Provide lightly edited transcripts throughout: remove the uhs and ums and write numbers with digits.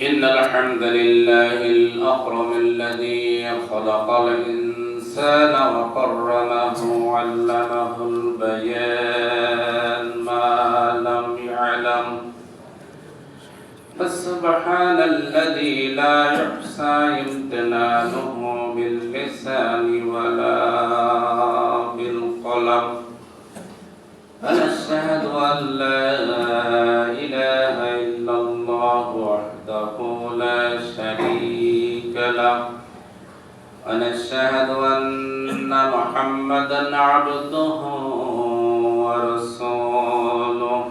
إن الحمد لله الأكرم الذي خلق الإنسان وكرمه وعلمه البيان ما لم يعلم فسبحان الذي لا يحصى امتنانه باللسان ولا بالقلم ونشهد أن لا إله إلا الله وحده لا شريك له ونشهد أن محمدا عبده ورسوله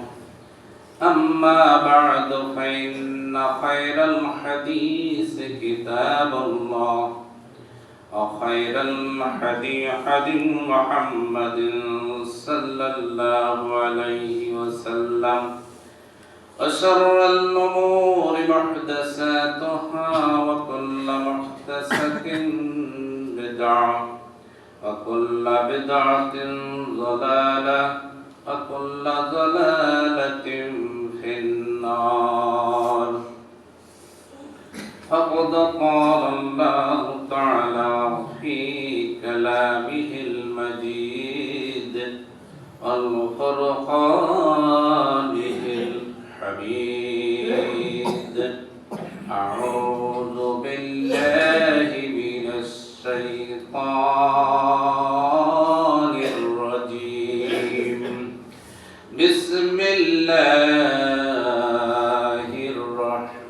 أما بعد فإن خير الحديث كتاب الله وخير الحدي حدي محمد صلى الله عليه وسلم وشر الأمور محدثاتها وكل محدثة بدعة وكل بدعة ضلالة وكل ضلالة في النار فقد قال الله تعالى في كلامه المجيد والفرقانه الحميد أعوذ بالله من الشيطان الرجيم بسم الله الرحمن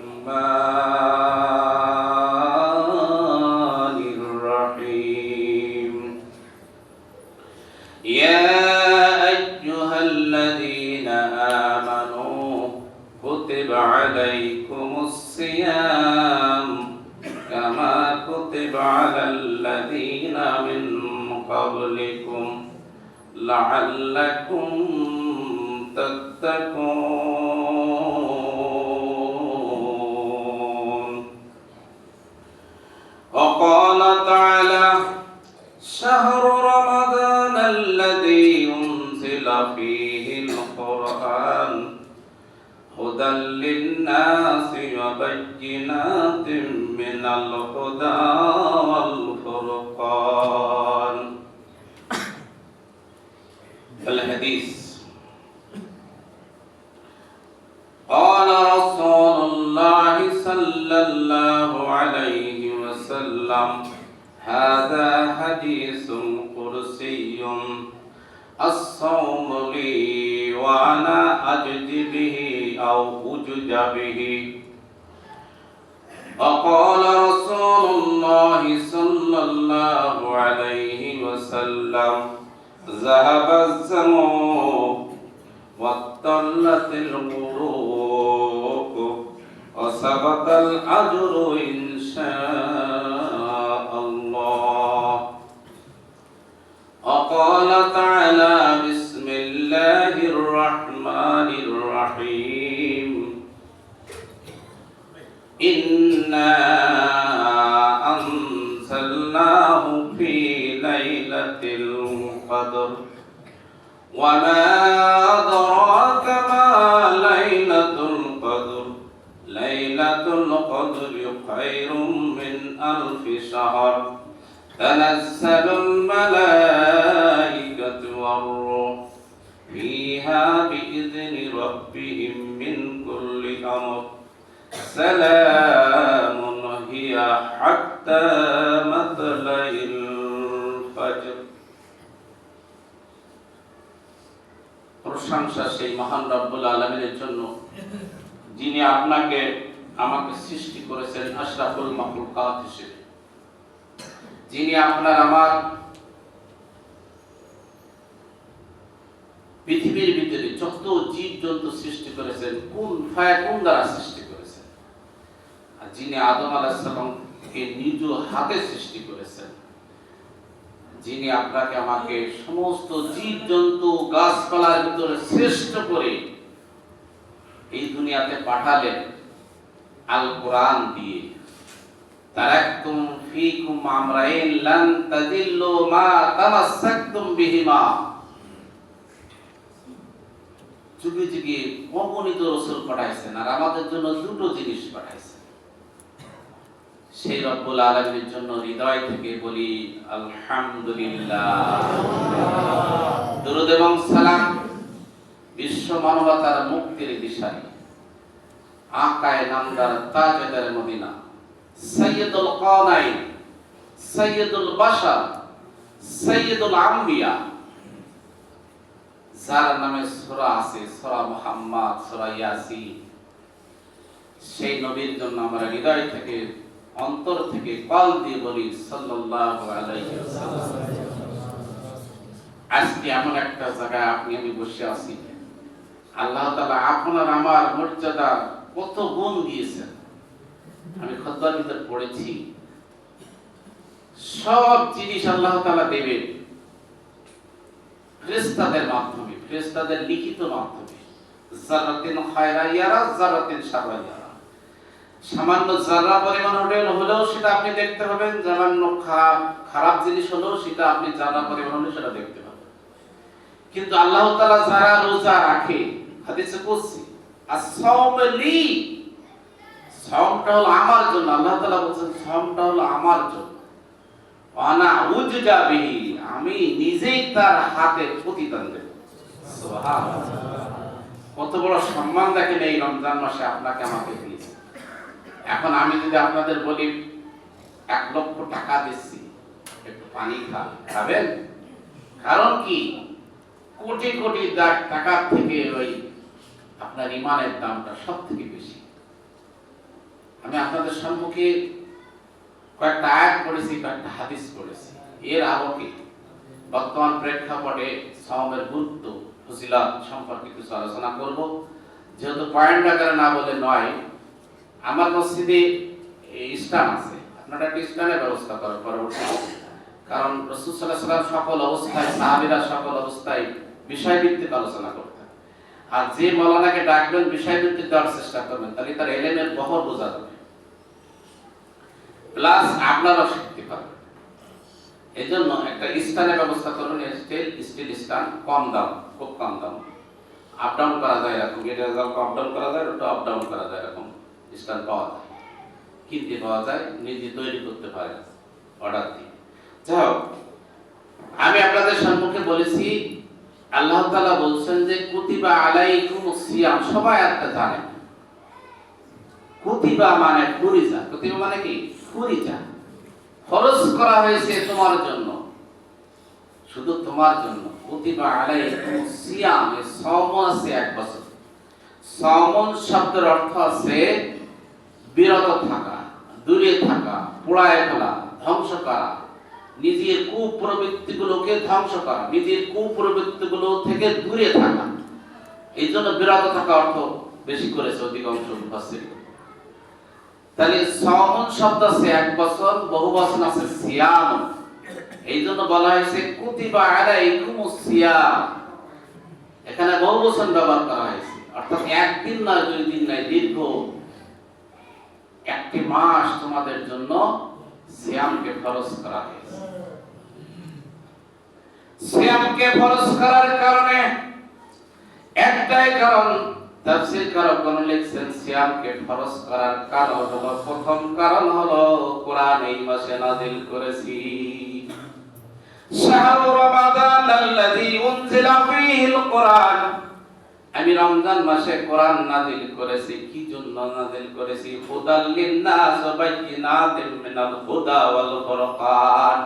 الرحيم يا أيها الذين آمنوا كتب عليكم الصيام كما كتب على الذين من قبلكم لعلكم تتقون وقال تعالى شهر رمضان الذي أنزل فيه القرآن هدى للناس وبينات من الهدى والفرقان الحديث قال رسول الله صلى الله عليه وسلم هذا حديث قدسي الصوم لي وأنا أجزي به أو أجزى به وقال رسول الله صلى الله عليه وسلم ذهب الزمن واطلت القلوب وثبت الأجر إن شاء الله وقال تعالى بسم الله الرحمن الرحيم إنا أنزلناه في ليلة القدر وما أدراك ما ليلة القدر ليلة القدر خير من ألف شهر تنزل الملائكة والروح فيها بإذن ربهم من كل أمر سلام هي حتى مطلع الفجر প্রশংসা সেই মহান রব্বুল আলামিনের জন্য যিনি আপনাকে আমাকে সৃষ্টি করেছেন আশরাফুল মাখলুকাত হিসেবে, যিনি আপনার আমার পৃথিবীর ভিতরে যত জীব জন্তু সৃষ্টি করেছেন কোন ফায়াকুন দ্বারা সৃষ্টি করেছেন, আর যিনি আদম আলাইহিস সালামকে নিজ হাতে সৃষ্টি করেছেন, যিনি আপনাকে আমাকে সমস্ত জীব জন্তু গাছপালার ভিতরে শ্রেষ্ঠ করে এই দুনিয়াতে পাঠালেন আল কোরআন দিয়ে। তারাকতুম ফীকুম আমরাইন লান তাদিল্লু মা তামাসসাকতুম বিহিমা। যুগে যুগে অগণিত রাসূল পাঠাইছেন, আর আমাদের জন্য দুটো জিনিস পাঠাইছেন। সেই রব্বুল আলামিনের জন্য হৃদয় থেকে বলি আলহামদুলিল্লাহ। দরুদ এবং সালাম বিশ্ব মানবতার মুক্তির দিশারি আকায়ে নামদার তাজদার মদিনা সাইয়্যিদুল কাওনাইন সাইয়্যিদুল বাশার সাইয়্যিদুল আম্বিয়া, যার নামে সূরা আছে, সূরা মুহাম্মদ, সূরা ইয়াসিন, সেই নবীর জন্য আমরা হৃদয় থেকে অন্তর থেকে কল দিয়ে বলি সাল্লাল্লাহু আলাইহি ওয়াসাল্লাম। আজকে এমন একটা জায়গায় আপনি আমি বসে আছি, আল্লাহ তাআলা আপনার আমার মর্যাদা কত গুণ দিয়েছেন। আমি খুতবার ভিতর পড়েছি, সব জিনিস আল্লাহ তাআলা দেবেন ফেরেশতাদের মাধ্যমে, ফেরেশতাদের লিখিত মাধ্যমে। যারাতিন খায়রা ইয়ারা যারাতিন শাররা ইয়ারা, সামান্য যারা পরিমাণ হলেও সেটা আপনি দেখতে পাবেন, সামান্য খারাপ জিনিস হলেও সেটা আপনি যারা পরিমাণ হলে সেটা দেখতে পাবেন। কিন্তু আল্লাহ তাআলা যারা রোজা রাখে, হাদিসে কুদসি আস-সাওম লি, সাওমটা হলো আমার জন্য। আল্লাহ তাআলা বলেন সাওমটা হলো আমার জন্য, আনা উজজা বিহি, আমি নিজেই তার হাতে প্রতিদান দেব। সুবহানাল্লাহ, কত বড় সম্মান দেখেন এই রমজান মাসে আপনাকে আমাকে দিয়েছে। এখন আমি যদি আপনাদের বলি 1 লক্ষ টাকা দিচ্ছি, একটু পানি খাবেন? কারণ কি, কোটি কোটি টাকা থেকে ওই আপনার ইমানের দামটা সব থেকে বেশি। আমি আপনাদের সম্মুখে কয়েকটা আয়াত পড়েছি, কয়েকটা হাদিস পড়েছি। এর আলোকে বর্তমান প্রেক্ষাপটে সাওমের গুরুত্ব ফজিলত সম্পর্কে কিছু আলোচনা করব। যেহেতু পয়েন্ট আকারে না বলে নয়, আমার মসজিদে স্টান আছে, আপনারা একটা স্টানের ব্যবস্থা করেন পরবর্তীতে। কারণ রাসূল সাল্লাল্লাহু আলাইহি ওয়াসাল্লাম সকল অবস্থায়, সাহাবীরা সকল অবস্থায় বিষয়ভিত্তিক আলোচনা করতেন। আর যে মাওলানাকে ডাকবেন বিষয়ভিত্তিক দেওয়ার চেষ্টা করবেন, তাহলে তার এলেমের বহর বোঝা যাবে, প্লাস আপনারাও শিখতে পারবেন। এই জন্য একটা স্টানের ব্যবস্থা করুন, স্টিল স্টান, কম দাম, খুব কম দাম, আপ ডাউন করা যায় এরকম, এটা আপ ডাউন করা যায়, ওটা আপ ডাউন করা যায়, এরকম স্টান পাওয়া যায়, কিনতে পাওয়া যায়, নিজে তৈরি করতে পারে অর্ডার দিয়ে। যাই হোক, আমি আপনাদের সম্মুখে বলেছি আল্লাহ তাআলা বলছেন যে কুতিবা আলাইকুমুস সিয়াম, সবাই একটা জানেন কুতিবা মানে ফরিজা। কুতিবা মানে কি? ফরিজা, ফরজ করা হয়েছে তোমার জন্য, শুধু তোমার জন্য। কুতিবা আলাইকুমুস সিয়াম, এ সাওম আছে 1 বছর। সাওম শব্দের অর্থ আছে বিরত থাকা, দূরে থাকা, পোড়ায় ফেলা, ধ্বংস করা, নিজের কুপ্রবৃত্তিগুলোকে ধ্বংস করা, নিজের কুপ্রবৃত্তিগুলো থেকে দূরে থাকা। এই জন্য বিরত থাকা অর্থ বেশি করেছে অধিকাংশ মুফাসসির। তাহলে সাওম শব্দ আছে 1 বছর, বহু বচন আছে সিয়াম। এই জন্য বলা হয়েছে কুতিবা আলাইকুমুস সিয়াম, এখানে বহু বচন ব্যবহার করা হয়েছে, অর্থাৎ একদিন নয়, 2 দিন নয়, দীর্ঘ 1 মাস তোমাদের জন্য সিয়ামকে ফরজ করা হয়েছে। সিয়ামকে ফরজ করার কারণে একটাই কারণ, তাফসীরকারগণ লিখছেন সিয়ামকে ফরজ করার কারণ হলো, প্রথম কারণ হলো কোরআন এই মাসে নাযিল করেছি। শাহরু রমাদান আল্লাযী উনজিলা ফীহিল কোরআন, আমি রমজান মাসে কোরআন নাযিল করেছি। কি জন্য নাযিল করেছি? হুদাল লিন-নাস ওয়া বাইয়িনাতিন মিনাল হুদা ওয়াল ফুরকান,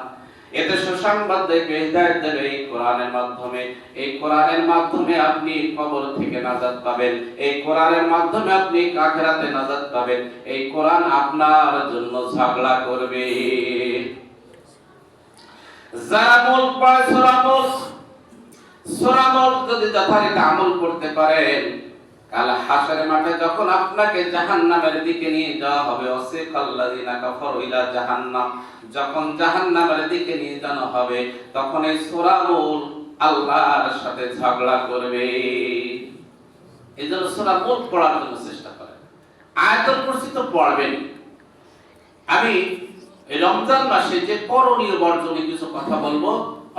এতে সুসংবাদ দেবে, হিদায়াত দেবে এই কোরআনের মাধ্যমে। এই কোরআনের মাধ্যমে আপনি কবর থেকে নাজাত পাবেন, এই কোরআনের মাধ্যমে আপনি আখিরাতে নাজাত পাবেন। এই কোরআন আপনার জন্য ঝগড়া করবে। যারা মুলক পড়ে, সূরা মুলক যদি যথারীতি আমল করতে পারেন, কাল হাশরের মাঠে যখন আপনাকে জাহান্নামের দিকে নিয়ে যাওয়া হবে, ওয়াসিকাল্লাযিনা কাফারু ইলা জাহান্নাম, যখন জাহান্নামের দিকে নিয়ে যাওয়া হবে, তখন এই সূরা মুলক আল্লাহর সাথে ঝগড়া করবে। এইজন্য সূরা মুলক পড়ার জন্য চেষ্টা করেন। আয়াতুল কুরসি তো পড়বেন। আমি এই রমজান মাসে যে করণীয় বর্জনীয় কিছু কথা বলবো,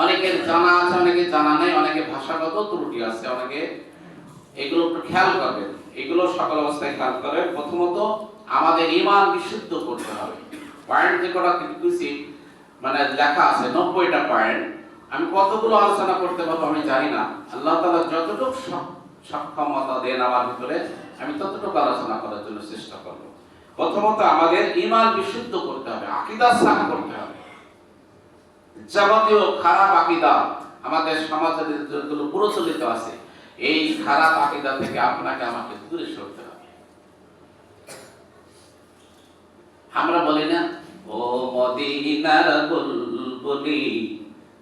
অনেকের জানা আছে, অনেকে জানা নাই, অনেকে ভাষাগত ত্রুটি আছে, অনেকে এগুলো একটু খেয়াল করবেন, এগুলো সকল অবস্থায় খেয়াল করবেন। প্রথমত আমাদের ঈমান বিশুদ্ধ করতে হবে, পয়েন্ট যে কটা কিছু মানে লেখা আছে 90টা পয়েন্ট, আমি কতগুলো আলোচনা করতে পারবো আমি জানি না। আল্লাহ তাআলা যতটুকু সক্ষমতা দেন আমার ভিতরে, আমি ততটুকু আলোচনা করার জন্য চেষ্টা করব। প্রথমত আমাদের ঈমান বিশুদ্ধ করতে হবে, আকীদা সাফ করতে হবে। যাবতীয় খারাপ আকীদা আমাদের সমাজে যেগুলো প্রচলিত আছে, এই খারাপ আকীদা থেকে আপনাকে আমাকে দূরে সরতে হবে। আমরা বলি না, ও মদিনার বুলবুলি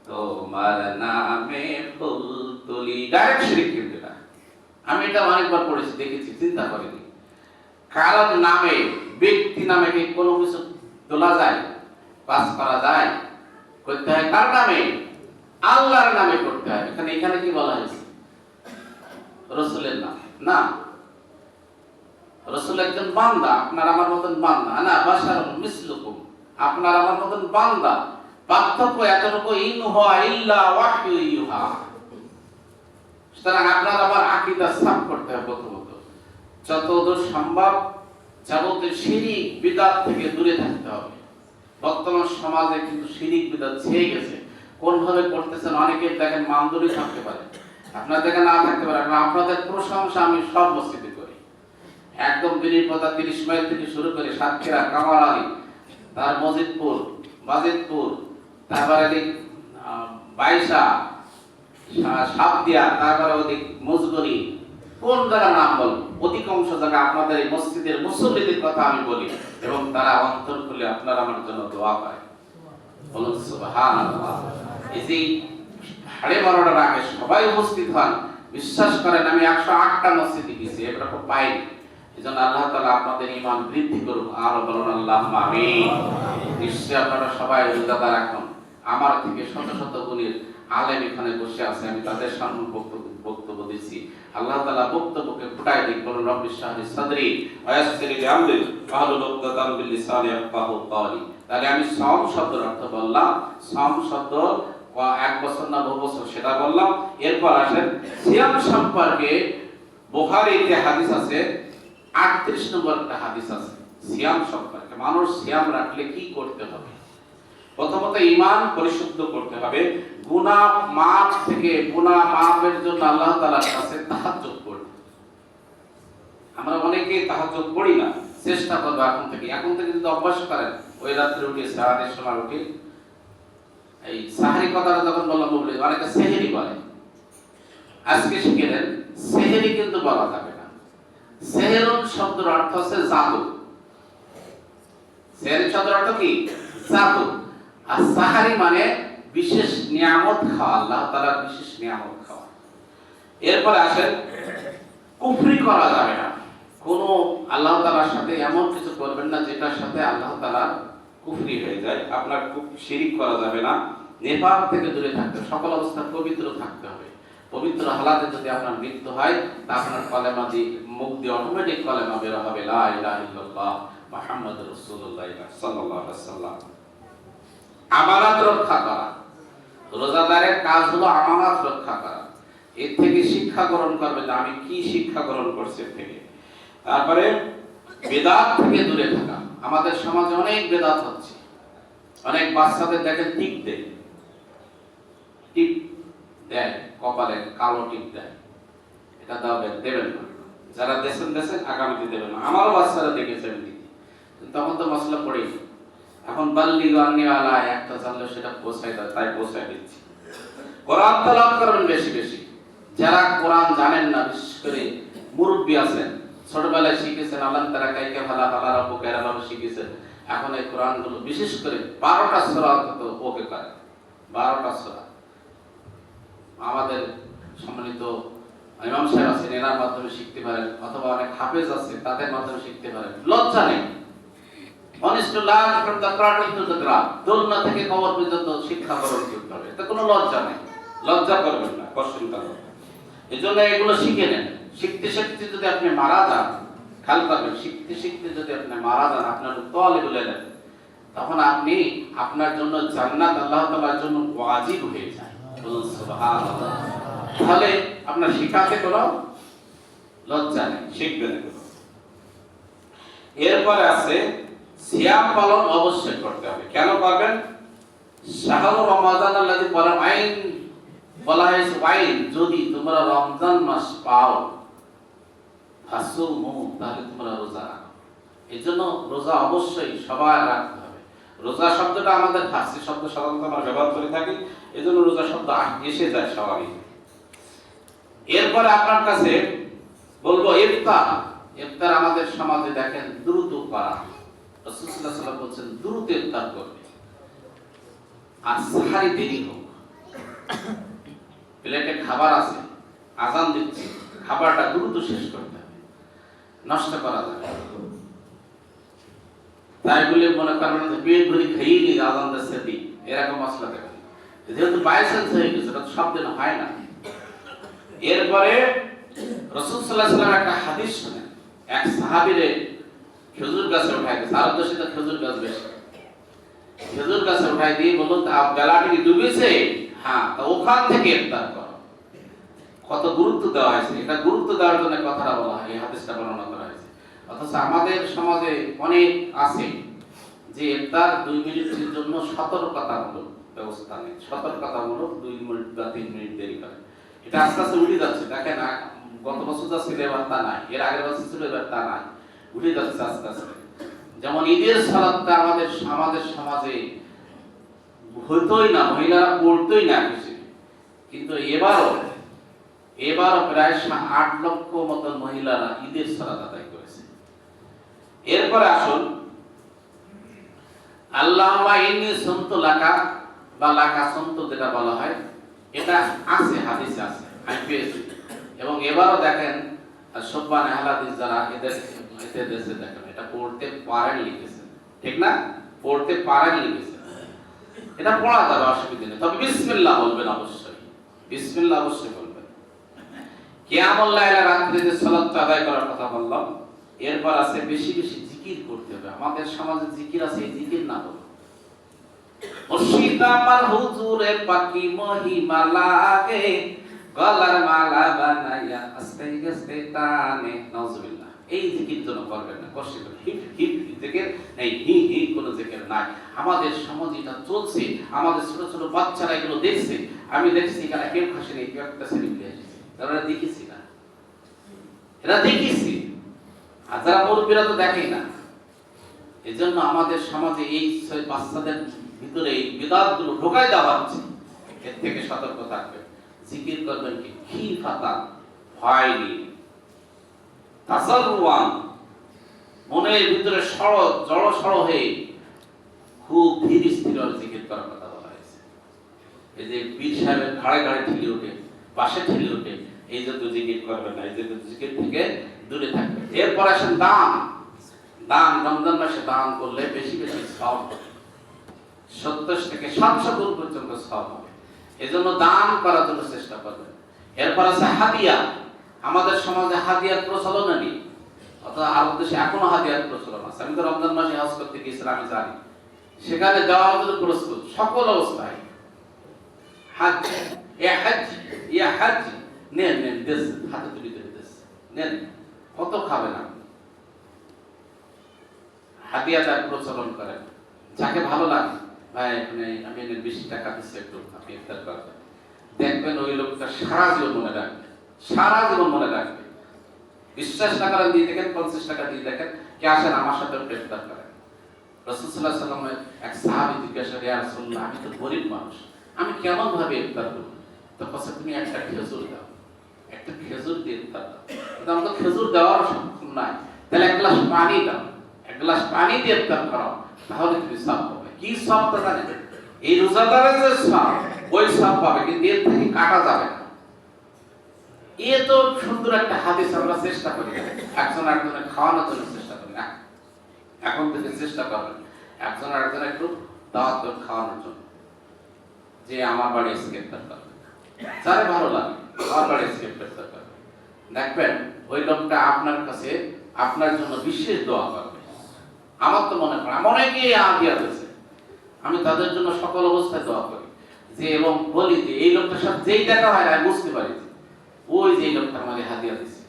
তোমার নামে ফুল তুলি, ডাইরেক্ট শিরক কিন্তু এটা। আমি এটা অনেকবার পড়েছি, দেখেছি, চিন্তা করিনি। কারণ নামে, ব্যক্তি নামে কি কোনো কিছু তোলা যায়, পাস করা যায়? করতে হয় কার নামে? আল্লাহর নামে করতে হয়। এখানে কি বলা হয়েছে? রাসূলের নাম না। রাসূল একজন বান্দা, আপনার আমার মতন বান্দা। আনা বাশারুম মিসলুকুম, আপনার আমার মতন বান্দা। পার্থক্য এতটুকু, ইন হুয়া ইল্লা ওয়াহয়ু ইউহা। সুতরাং আপনার আমার আকীদা সাফ করতে হবে প্রথমত। যতদূর সম্ভব যাবতীয় শিরক বিদআত থেকে দূরে থাকতে হবে। বর্তমান সমাজে কিন্তু শিরক বিদআত ছেয়ে গেছে। কোন ভাবে করতেছেন অনেকে দেখেন মামদুরি থাকতে পারে, আপনার দেখেন না থাকতে পারে। আপনাদের প্রশংসা আমি সব মসজিদে করি, একদম বিনির্পতা 30 মাইল থেকে শুরু করে সাতক্ষীরা, কামারহাটি, তার বাজিতপুর, তারপরে বাইশা, সাবদিয়া, তারপরে ওদিক মজগুরি, কোন জায়গার নাম বল, অধিকাংশ জায়গা আপনাদের এই মসজিদের মুসল্লিদের কথা আমি বলি, এবং তারা অন্তর খুলে আপনার আমার জন্য দোয়া করে। বলুন সুবহানাল্লাহ। এই যে 12:30টার আগে সবাই উপস্থিত হন, বিশ্বাস করেন আমি 108টা মসজিদে গেছি, এরকম পাইনি। এজন্য আল্লাহ তাআলা আপনাদের ঈমান বৃদ্ধি করুক। আর বলুন আল্লাহুম্মা আমিন। নিশ্চয়ই আপনারা সবাই রোজাদার। এখন আমার থেকে শত শত গুণের আলেম এখানে বসে আছে, আমি তাদের সামনে বক্তব্য দিচ্ছি। আল্লাহ তাআলা বক্তব্যকে ফুটায় দিক। বলুন রব্বিশ শাহরি সাদরি ওয়া ইয়াসসির লি আমরি ওয়াহলুল উকদাতাম মিন লিসানি ইয়াফকাহু কওলি। তাহলে আমি সাওম শব্দের অর্থ বললাম, সাওম শব্দ 1 বছর না 2 বছর সেটা বললাম। এরপর আসেন সিয়াম সম্পর্কে বুখারীতে হাদিস আছে, 38 নম্বর একটা হাদিস আছে সিয়াম সম্পর্কে। মানুষ সিয়াম রাখলে কি করতে হবে? প্রথমত ঈমান পরিশুদ্ধ করতে হবে। গুনাহ মাফ থেকে, গুনাহ মাফের জন্য আল্লাহ তাআলার কাছে তাহাজ্জুদ পড়তে। আমরা অনেকেই তাহাজ্জুদ পড়ি না, চেষ্টা করব এখন থেকে যদি অভ্যাস করেন, ওই রাত্রে উঠে সাহারের সময় উঠে, এই সাহরি কথাটা যখন বললাম বলে অনেকে সেহরি বলে, আজকে শিখে নেন সেহরি কিন্তু বলা যাবে না। সেহরুন শব্দের অর্থ হচ্ছে জাদু। সেহরি শব্দের অর্থ কি? জাদু। আর সাহারি মানে বিশেষ নিয়ামত খাওয়া, আল্লাহ তাআলার বিশেষ নিয়ামত খাওয়া। এরপর আসেন কুফরি করা যাবে না। কোন আল্লাহ তাআলার সাথে এমন কিছু করবেন না যেটার সাথে আল্লাহ তাআলা কুফরি হয়ে যায়। আপনার শিরিক করা যাবে না। নেফাক থেকে দূরে থাকতে হবে, সকল অবস্থা পবিত্র থাকতে হবে। পবিত্র হালাতে যদি আপনার মৃত্যু হয়, তা আপনার কলেমা দিয়ে, মুখ দিয়ে অটোমেটিক কলেমা বের হবে, লা ইলাহা ইল্লাল্লাহ মুহাম্মাদুর রাসূলুল্লাহ সাল্লাল্লাহু আলাইহি ওয়াসাল্লাম। আমানত রক্ষা করা, রোজাদারের কাজ হলো আমানত রক্ষা করা। এর থেকে শিক্ষা গ্রহণ করবে যে আমি কি শিক্ষা গ্রহণ করছি এর থেকে। তারপরে বেদাত থেকে দূরে থাকা। আমাদের সমাজে অনেক বেদাত হচ্ছে। অনেক বাচ্চাদের দেখেন টিপ দেয় কপালে, কালো টিপ দেয়। এটা দেবেন না। যারা দেশেন আগামীতে দেবেন না। আমারও বাচ্চারা দেখেছে আমি দিদি, তখন তো মশলা পড়েই। এখন বাল্লি গান্নিওয়ালা একটা জানলে সেটা পৌঁছায় দেয়, তাই পৌঁছায় দিচ্ছি। কোরআন তেলাওয়াত করবেন বেশি বেশি। যারা কোরআন জানেন না, বিশেষ করে মুরব্বী আছেন, ছোটবেলায় শিখেছেন, আল্লাহ তাআলা কাইকে ভালা ভালা রাব্বুকা এরভাবে শিখেছেন। এখন এই কোরআনগুলো বিশেষ করে 12টা সূরা অন্তত ওকে করে। 12টা সূরা আমাদের সম্মানিত ইমাম সাহেব আছেন, এনার মাধ্যমে শিখতে পারেন, অথবা অনেক হাফেজ আছে তাদের মাধ্যমে শিখতে পারেন। লজ্জা নেই। দোলনা থেকে কবর পর্যন্ত শিক্ষা গ্রহণ করতে হবে, এতে কোনো লজ্জা নেই। লজ্জা করবেন না, কষ্ট করবেন। এই জন্য এগুলো শিখে নেন। শিখতে শিখতে যদি আপনি মারা যান, খেয়াল করবেন, শিখতে শিখতে যদি আপনি মারা যান, আপনার তালিবুল ইলম, তখন আপনি, আপনার জন্য জান্নাত আল্লাহ তাআলার জন্য ওয়াজিব হয়ে যায়। বলুন সুবহানাল্লাহ। তাহলে আপনার শিখাতে কোনো লজ্জা নেই, শিখবেন এগুলো। এরপরে আছে সিয়াম পালন অবশ্যই করতে হবে। কেন করবেন? শাহরু রমাদান আল্লাযী আইন বলা হয়েছে আইন, যদি তোমরা রমজান মাস পাও ফাসুমু, তাহলে তোমরা রোজা রাখো। এই জন্য রোজা অবশ্যই সবার রাখতে হবে। রোজা শব্দটা আমাদের ফার্সি শব্দ সাধারণত আমরা ব্যবহার করে থাকি, এই জন্য রোজা শব্দ এসে যায় স্বাভাবিক। এরপরে আপনার কাছে বলবো ইফতার। ইফতার আমাদের সমাজে দেখেন দ্রুত করা, রাসূল সাল্লাল্লাহু আলাইহি ওয়াসাল্লাম বলেছেন দ্রুত ইফতার করবে, আর সাহারি দেরি হোক। প্লেটে খাবার আছে, আজান দিচ্ছে, খাবারটা দ্রুত শেষ করতে হবে, নষ্ট করা যাবে না। তাই বলে মনে করেন যে পেট ভরে খেয়েই নিয়ে আজান দিচ্ছে দিই, এরকম মশলা দেবেন। যেহেতু বাইসেন্স হয়ে গেছে, এটা তো সব দিন হয় না। এরপরে রাসূল সাল্লাল্লাহু আলাইহি ওয়াসাল্লাম একটা হাদিস শুনেন, এক সাহাবীরে খেজুর গাছে উঠাই দিয়েছে, আরব দেশে তো খেজুর গাছ বেশি, খেজুর গাছে উঠাই দিয়ে বলল বেলাটি কি ডুবেছে? হ্যাঁ, তা ওখান থেকে ইফতার করো। কত গুরুত্ব দেওয়া হয়েছে, এটা গুরুত্ব দেওয়ার জন্য কথাটা বলা হয়, এই হাদিসটা বর্ণনা করা হয়েছে। অথচ আমাদের সমাজে অনেক আছে যে ইফতার 2 মিনিটের জন্য সতর্কতামূলক ব্যবস্থা নেই, সতর্কতামূলক 2 মিনিট বা 3 মিনিট দেরি করে। এটা আস্তে আস্তে উঠে যাচ্ছে। দেখেন গত বছর যা ছিল এবার তা নাই, এর আগের বছর ছিল এবার তা নাই, উঠে যাচ্ছে আস্তে আস্তে। যেমন ঈদের সালাতটা আমাদের সমাজে হতোই না, মহিলারা পড়তোই না কিছু, কিন্তু এবারও প্রায় 8 লক্ষ মতো মহিলারা ঈদের সালাত আদায় করেছে। এরপরে আসুন আল্লাহুম্মা ইন্নী সুমতু লাকা বা লাকা সুমতু যেটা বলা হয়, এটা আছে, হাদিসে আছে, আমি পেয়েছি। এবং এবারও দেখেন সুবহান আহলাদিস যারা এদের দেশে দেখেন এটা পড়তে পারেন লিখেছে, ঠিক না? পড়তে পারেন লিখেছে, এটা পড়া যাবে, অসুবিধা নেই। তবে বিসমিল্লাহ বলবেন অবশ্যই, বিসমিল্লাহ অবশ্যই বলবেন। কিয়ামুল লাইলে রাত্রিতে সালাত আদায় করার কথা বললাম। এরপর আছে বেশি বেশি জিকির করতে হবে। আমাদের সমাজে জিকির আছে, এই জিকির না বলো মুর্শিদামাল হুজুরের পাকি মহিমা লাগে, গলার মালা বানাইয়া আস্তে আস্তে টানে, নাউজুবিল্লাহ। এই জিকির জন্য করবেন না, কষ্ট করে হিপ হিপ জিকির নেই, হি হি কোনো জিকির নাই। আমাদের সমাজে এটা চলছে, আমাদের ছোট ছোট বাচ্চারা এগুলো দেখছে। আমি দেখছি এখানে কেউ খাসে নেই, কেউ একটা সেলিব্রিটি এসেছে, তারা দেখেছি না, এরা দেখেছি, আর যারা মুরব্বীরা তো দেখেই না। এই জন্য আমাদের সমাজে এই বাচ্চাদের ভিতরে এই বিদাতগুলো ঢোকাই দেওয়া হচ্ছে, এর থেকে সতর্ক থাকবে। জিকির করবেন কি খিফাতা, ভয় নিয়ে, তাসাররুয়ান, মনের ভিতরে জড় সড় হয়ে খুব ধীর স্থির জিকির করার কথা বলা হয়েছে। এই যে পীর সাহেবের ঘাড়ে ঘাড়ে ঠেলে ওঠে, পাশে ঠেলে ওঠে, এই যত জিকির করবেন না, এই যত জিকির থেকে দূরে থাকবে। এরপর আসেন দান। রমজান মাসে দান করলে বেশি বেশি সওয়াব হবে, 70 থেকে 700 গুণ পর্যন্ত সওয়াব হবে। এজন্য দান করার জন্য চেষ্টা করবেন। এরপর আছে হাদিয়া। আমাদের সমাজে হাদিয়ার প্রচলন নেই, অথবা আরব দেশে এখনো হাদিয়ার প্রচলন আছে। আমি তো রমজান মাসে হজ করতে গিয়েছিলাম, আমি জানি সেখানে দেওয়া হতো প্রস্তুত সকল অবস্থায়, হাজ ইয়া হাজ নেন নেন দেশ, হাতে তুলে দেবে দেশ, নেন, কত খাবেন আপনি। হাদিয়াটা প্রচলন করেন, যাকে ভালো লাগে, ভাই আমি 20 টাকা দিচ্ছি, একটু আপনি ইফতার করবেন, দেখবেন ওই লোকটা সারা জীবন মনে রাখবে, সারা জীবন মনে রাখবে। বিশ্বাস না করেন দিয়ে দেখেন, 50 টাকা দিয়ে দেখেন, কে আসেন আমার সাথে ইফতার করেন। রাসূল সাল্লাল্লাহু আলাইহি ওয়াসাল্লামের এক সাহাবী জিজ্ঞাসা করে, ইয়া রাসূলুল্লাহ, আমি তো গরিব মানুষ, আমি কেমন ভাবে ইফতার করব? তো বলছে তুমি একটা খেজুর দাও, একটা খেজুর দিয়ে ইফতার দাও। কিন্তু আমরা তো খেজুর দেওয়ার সক্ষম নাই, তাহলে এক গ্লাস পানি দাও, এক গ্লাস পানি দিয়ে ইফতার করো, তাহলে তুমি সওয়াব পাবে। কি সওয়াব তা জানেন? এই রোজাদারের যে সওয়াব, ওই সওয়াব পাবে, কিন্তু এর থেকে কাটা যাবে না। এ তো সুন্দর একটা হাদিস, আমরা চেষ্টা করি একজন আরেকজনের খাওয়ানোর জন্য চেষ্টা করি না। এখন থেকে চেষ্টা করবেন একজন আরেকজন একটু দাওয়াত করে খাওয়ানোর জন্য, যে আমার বাড়ি এসে ইফতার করবে, যারে ভালো লাগে আমার বাড়ি এসে ইফতার করবে। দেখবেন ওই লোকটা আপনার কাছে আপনার জন্য বিশেষ দোয়া করবে। আমার তো মনে হয় অনেকেই হাদিয়া দিয়েছে, আমি তাদের জন্য সকল অবস্থায় দোয়া করি, যে এবং বলি যে এই লোকটার সাথে যেই দেখা হয় আমি বুঝতে পারি ওই যে লোকটা আমাকে হাদিয়া দিচ্ছে।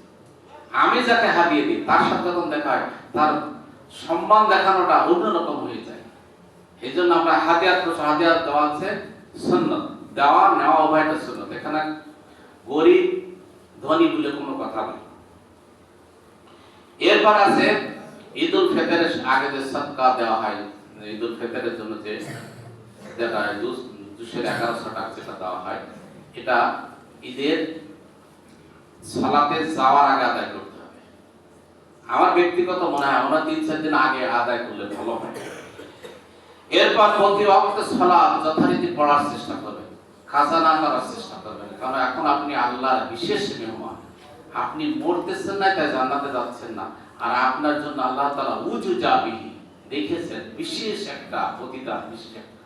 আমি যাকে হাদিয়া দিই তার সাথে যখন দেখা হয়, তার সম্মান দেখানোটা অন্যরকম হয়ে যায়। এই জন্য আমরা হাদিয়াত দেওয়া আছে সুন্নত, দেওয়া নেওয়া উভয়টা সুন্নত। এখানে গরিব ধনী বলে কোনো কথা নেই। এরপর আছে ঈদুল ফিতরের আগে যে সদকা দেওয়া হয়, ঈদুল ফিতরের জন্য যে যেটা 211 টাকা যেটা দেওয়া হয়, এটা ঈদের সালাতে যাওয়ার আগে আদায় করতে হবে। আমার ব্যক্তিগত মনে হয় আমরা 3-4 দিন আগে আদায় করলে ভালো হয়। এরপর প্রতি ওয়াক্তে সালাত যথারীতি পড়ার চেষ্টা করবেন, কাজা না করার চেষ্টা করবেন। কারণ এখন আপনি আল্লাহর বিশেষ মেহমান, আপনি মরতেছেন না তাই জান্নাতে যাচ্ছেন না, আর আপনার জন্য আল্লাহ তাআলা উজুজাবিহি দেখেছেন বিশেষ একটা প্রতিদান, বিশেষ একটা।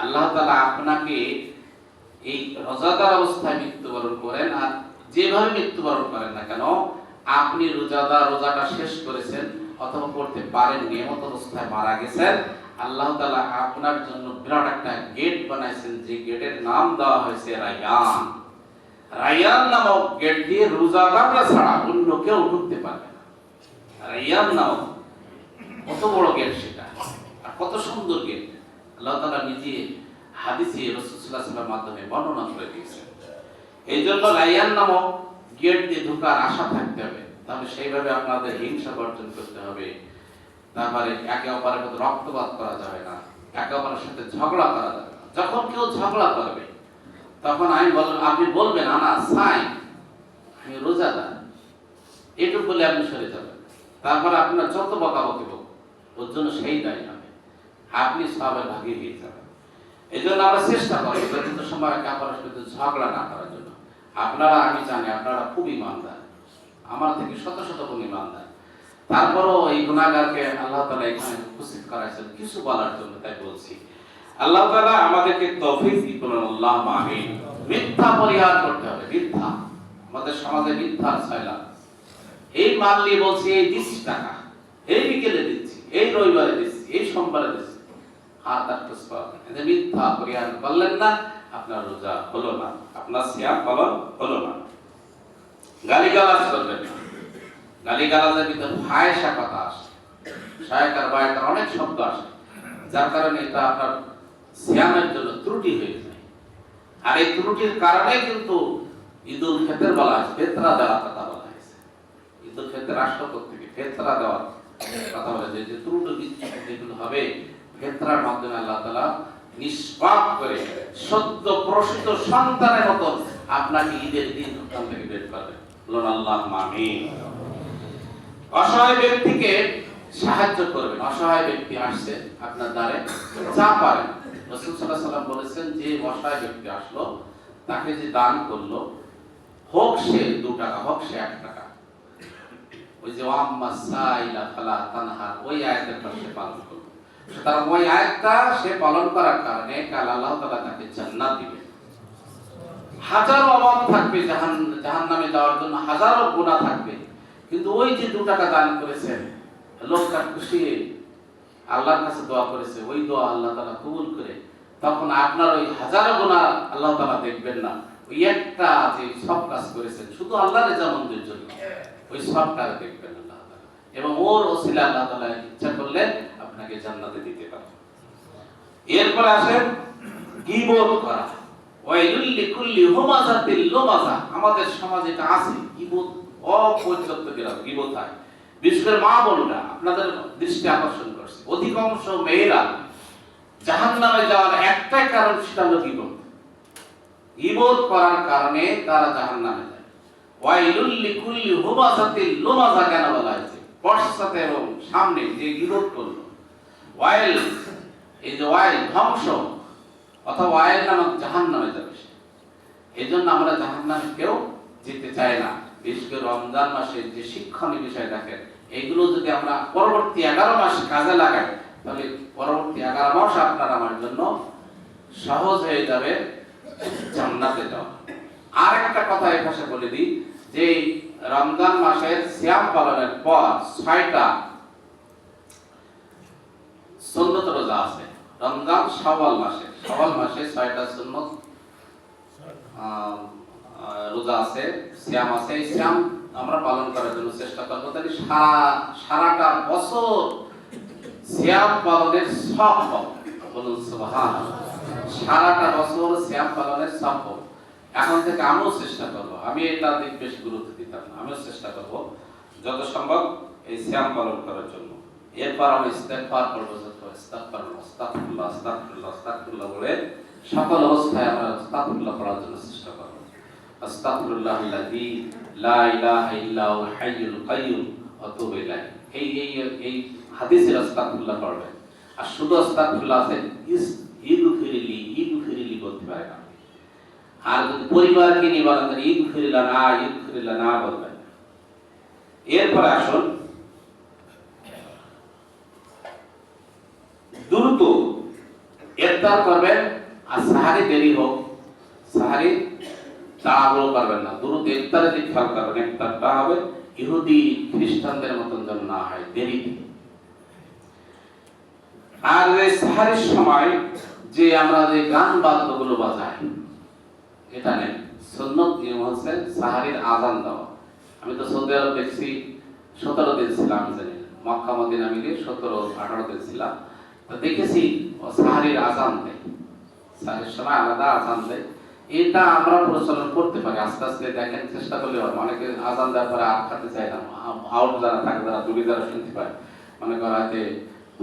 আল্লাহ তাআলা আপনাকে এই রোজাদার অবস্থায় মৃত্যুবরণ করেন, আর যেভাবে মৃত্যুবরণ করেন না কেন, আপনি রোজাটা শেষ করেছেন অথবা করতে পারেননি, এমন অবস্থায় মারা গেছেন, আল্লাহ তাআলা আপনার জন্য বিরাট একটা গেট বানাইছেন, যে গেটের নাম দেওয়া হয়েছে রায়্যান। রায়্যান নামক গেট দিয়ে রোজাদাররা ছাড়া অন্য কেউ ঢুকতে পারবে না। রায়্যান নামক কত বড় গেট সেটা, আর কত সুন্দর গেট, আল্লাহ তাআলা নিজে হাদিসে রাসূল সাল্লাল্লাহু আলাইহি ওয়াসাল্লামের মাধ্যমে বর্ণনা করে দিয়েছেন। এই জন্য রায়্যান নামক গেট দিয়ে ঢোকার আশা থাকতে হবে। তবে সেইভাবে আপনাদের হিংসা বর্জন করতে হবে। তারপরে একে অপরের মধ্যে রক্তপাত করা যাবে না, একে অপরের সাথে ঝগড়া করা যাবে না। যখন কেউ ঝগড়া করবে তখন আপনি বলবেন আনা সাই, আমি রোজাদার, এটুকু বলে আপনি সরে যাবেন। তারপরে আপনার যত বকাবকি হোক ওর জন্য সেই দায়ী হবে, আপনি সবের ভাগী হয়ে যাবেন। এই জন্য আমরা চেষ্টা করি যত সময় একে অপরের সাথে ঝগড়া না করার জন্য। আপনারা, আমি জানি আপনারা খুব ইমানদার, আমার থেকে শত শত গুণ ইমানদার, তারপরও এই গুনাহগারকে আল্লাহ তাআলা এখানে উপস্থিত করাইছেন কিছু বলার জন্য, তাই বলছি। আল্লাহ তাআলা আমাদেরকে তৌফিক দিন, আল্লাহুম্মা আমিন। মিথ্যা পরিহার করতে হবে, মিথ্যা। আমাদের সমাজে মিথ্যার ছায়া। এই মানলি বলছি এই দিচ্ছি টাকা, এই বিকেলে দিচ্ছি, এই রবিবারে দিচ্ছি, এই সোমবারে দিচ্ছি, হাত আটকে এই মিথ্যা পরিহার করলেন না, আপনার রোজা হলো না, আপনার সিয়াম পালন হলো না। গালিগালাজ করবেন না, গালিগালাজের ভিতরে ফায়সা কথা আসে, শায়কার বায়কার অনেক শব্দ আসে, যার কারণে এটা আপনার সিয়ামের জন্য ত্রুটি হয়ে যায়। আর এই ত্রুটির কারণে কিন্তু ঈদুল ফিতর বলা হয়েছে, ফিতরা দেওয়ার কথা বলা হয়েছে। ঈদুল ফিতর আসলো থেকে ফিতরা দেওয়ার কথা বলা হয়েছে, যে ত্রুটি যেগুলো হবে ফিতরার মাধ্যমে আল্লাহ তাআলা নিষ্পাপ করে সদ্য প্রসূত সন্তানের মতো আপনাকে ঈদের দিন ওখান থেকে বের করবে। বলুন আল্লাহুম্মা আমিন। অসহায় ব্যক্তিকে সাহায্য করবেন। অসহায় ব্যক্তি আসছে আপনার দ্বারে, যা পারেন, রাসূল সাল্লাল্লাহু আলাইহি ওয়াসাল্লাম বলেছেন যে অসহায় ব্যক্তি আসলো, তাকে যে দান করলো, হোক সে 2 টাকা, হোক সে 1 টাকা, ওই যে ওয়াম্মা সাইলা ফালা তানহার, ওই আয়াতের পাশে পালন করবে। সুতরাং ওই আয়াতটা সে পালন করার কারণে কাল আল্লাহ তাআলা তাকে জান্নাত দিবেন। হাজারো অভাব থাকবে, জাহান্নামে যাওয়ার জন্য হাজারো গুনাহ থাকবে, কিন্তু ওই যে 2 টাকা দান করেছেন, লোকটা খুশি আল্লাহর কাছে দোয়া করেছে, ওই দোয়া আল্লাহ তাআলা কবুল করে, তখন আপনার ওই হাজারো গুনাহ আল্লাহ তাআলা দেখবেন না, ওই একটা যে সব কাজ করেছেন শুধু আল্লাহর রেজামন্দের জন্য, ওই সবটা দেখবেন আল্লাহ তাআলা, এবং ওর ওসিলা আল্লাহ তাআলা ইচ্ছা করলে আপনাকে জান্নাতে দিতে পারেন। এরপর আসেন গীবত করা। ওয়াইলুল লিকুল্লি হুমাযাতিল লুমাযা। আমাদের সমাজে এটা আছে, গীবত অপর্যাপ্ত গীবত হয়। বিশেষ করে মা বোনরা, আপনাদের দৃষ্টি আকর্ষণ করছে, অধিকাংশ মেয়েরা জাহান্নামে যাওয়ার একটাই কারণ, সেটা হলো গীবত। গীবত করার কারণে তারা জাহান্নামে যায়। ওয়াইলুল লিকুল্লি হুমাযাতিল লুমাযা কেন বলা হয়েছে? পশ্চাতে এবং সামনে যে গীবত করলো, ওয়াইল, এই যে ওয়াইল ধ্বংস, অথবা ওয়াইল নামক জাহান্নামে যাবে সে। এই জন্য আমরা জাহান্নামে কেউ যেতে চাই না। বিশেষ করে রমজান মাসে যে শিক্ষণীয় বিষয় দেখেন, এইগুলো যদি আমরা পরবর্তী 11 মাস কাজে লাগাই, তাহলে পরবর্তী 11 মাস আপনার আমার জন্য সহজ হয়ে যাবে জান্নাতে যাওয়া। আর একটা কথা এই ভাষা বলে দিই, যে রমজান মাসের সিয়াম পালনের পর 6টা সুন্নত রোজা আছে। রমজান শাওয়াল মাসে 6টা সুন্নত রোজা আছে, সিয়াম আছে। এই সিয়াম আমরা পালন করার জন্য চেষ্টা করবো। তাহলে সারাটা বছর সিয়াম পালনের সব পাবো। বলুন সুবহানাল্লাহ। সারাটা বছর সিয়াম পালনের সব পাবো। এখন থেকে আমিও চেষ্টা করবো। আমি এটা দিক বেশি গুরুত্ব দিতাম না, আমিও চেষ্টা করবো যত সম্ভব এই সিয়াম পালন করার জন্য। এরপর আমি ইস্তেগফার করবো, আস্তাগফিরুল্লাহ আস্তাগফিরুল্লাহ আস্তাগফিরুল্লাহ বলে সকল অবস্থায় আমরা আস্তাগফিরুল্লাহ পড়ার জন্য চেষ্টা করবো। আস্তাগফিরুল্লাহাল্লাযী লা ইলাহা ইল্লা হুয়াল হাইয়ুল কাইয়্যুম ওয়া আতুবু ইলাইহি। এই হাদিসের আস্তাগফিরুল্লাহ পড়বেন। আর শুধু আস্তাগফিরুল্লাহ আছে ইগফিরিলি বলতে পারে না। আর যদি পরিবারকে নিয়ে বলেন তাহলে ইগফিরিল্লাহ না বলবেন। এরপরে আসুন দ্রুত ইফতার করবেন। আর সাহারি দেরি হোক, সাহারি তাড়াহুড়ো করবেন না, দ্রুত ইফতারের দিকে খেয়াল করবেন। ইফতারটা হবে ইহুদি খ্রিস্টানদের মতন যেন না হয়, দেরি। আর এই সাহারির সময় যে আমরা যে গান বাদ্যগুলো বাজাই, এটা নেই। সুন্নত নিয়ম হচ্ছে সাহারির আজান দেওয়া। আমি তো সৌদি আরব দেখছি 17 দিন ছিলাম, আমি জানি মক্কা মদিনা মিলিয়ে 17-18 দিন ছিলাম। তো দেখেছি সাহারির আজান দেয়, সাহারির সময় আলাদা আজান দেয়। এটা আমরা প্রচলন করতে পারি আস্তে আস্তে। দেখেন, চেষ্টা করলে হবে। অনেকে আজান দেওয়ার পরে আর খাতে চায় না, আউট যারা থাকে, যারা দূরে যারা শুনতে পায়, মনে করা হয়তো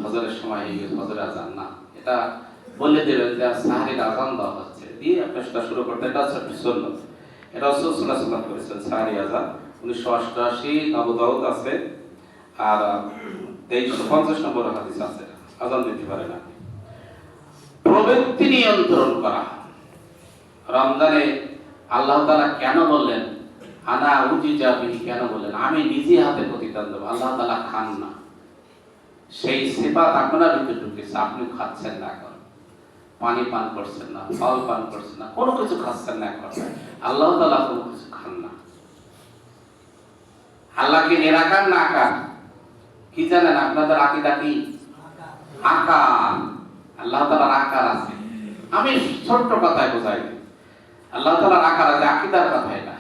ফজরের সময় ফজরের আজান না, এটা বলে দেবেন যে সাহারির আজান দেওয়া হচ্ছে, দিয়ে আপনি সেটা শুরু করতে। এটা হচ্ছে সুন্নাত। এটা রাসূল সাল্লাল্লাহু আলাইহি ওয়াসাল্লাম করেছেন সাহারি আজান। 1988 আবু দাউদ আছে, আর 2350 নম্বর হাদিস আছে। আজান দিতে পারে না। প্রবৃত্তি নিয়ন্ত্রণ করা। রমজানে আল্লাহ তাআলা কেন বললেন আনা উজিজা বিহি, কেন বললেন আমি নিজে হাতে প্রতিদান দেব? আল্লাহ তাআলা খান না, সেই সিফাত আপনার ভিতরে ঢুকেছে। আপনি খাচ্ছেন না, এখন পানি পান করছেন না, ফল পান করছেন না, কোনো কিছু খাচ্ছেন না, এখন আল্লাহ তাআলা কোনো কিছু খান না। আল্লাহ কি নিরাকার না আকার? কি জানেন আপনাদের আকীদা কি? আকার। আল্লাহ তাআলার আকার আছে। আমি ছোট্ট কথায় বোঝাই, আল্লাহ তাআলার আকার আছে, আকীদার কথা এটা।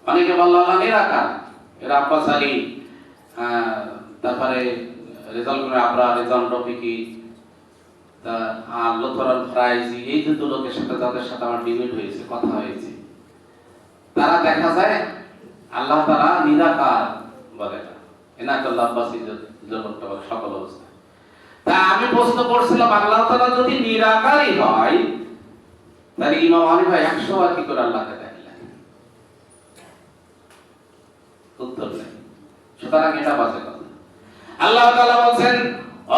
অনেকে বলল আল্লাহ নিরাকার। এরা আব্বাস আলী, তারপরে রেজাল্ট আবরা, রেজাল্ট রফিকি, লুথরান ফ্রাইজি, এই দুটো লোকের সাথে, যাদের সাথে আমার ডিবেট হয়েছে, কথা হয়েছে, তারা দেখা যায় আল্লাহ তাআলা নিরাকার বলে না, এনাকাল্লাহ আব্বাসী জগৎটা বলে সকল অবস্থা। তা আমি প্রশ্ন করছিলাম, আল্লাহ তাআলা যদি নিরাকারই হয়, তাহলে ইমাম আলী ভাই 100 বার কি করে আল্লাহকে দেখলেন? উত্তর নেই। সুতরাং এটা বাজে কথা। আল্লাহ তাআলা বলেন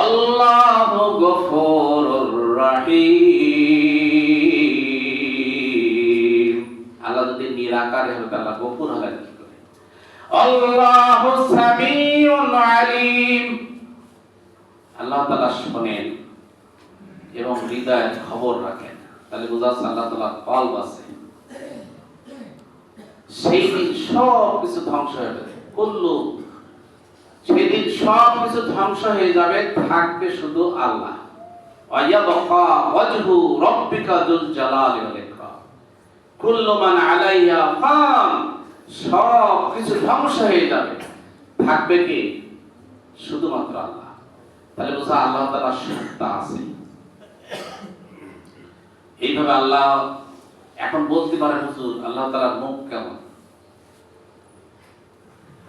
আল্লাহু গফুরুর রহিম। আল্লাহ যদি নিরাকার হয়, তাহলে আল্লাহ গফুর হলেন কি করে? আল্লাহু সামিউন আলিম। আল্লাহ তাআলা শুনেন এবং হৃদয়ের খবর রাখেন। তাহলে বোঝা যাচ্ছে আল্লাহ তাআলার কলব আছে। সেই দিন সব কিছু ধ্বংস হয়ে যাবে, কুল্লু, সেদিন সব কিছু ধ্বংস হয়ে যাবে, থাকবে শুধু আল্লাহ। ওয়ায়াবকা ওয়াজহু রাব্বিকা যুল জালালি ওয়াল ইকরাম। কুল্লু মান আলাইহা ফান। সব কিছু ধ্বংস হয়ে যাবে, থাকবে কি? শুধুমাত্র আল্লাহ। তাহলে বোঝা আল্লাহ তাআলার সত্তা আছে। এইভাবে আল্লাহ এখন বলতে পারেন, হুজুর আল্লাহ তাআলার মুখ কেমন,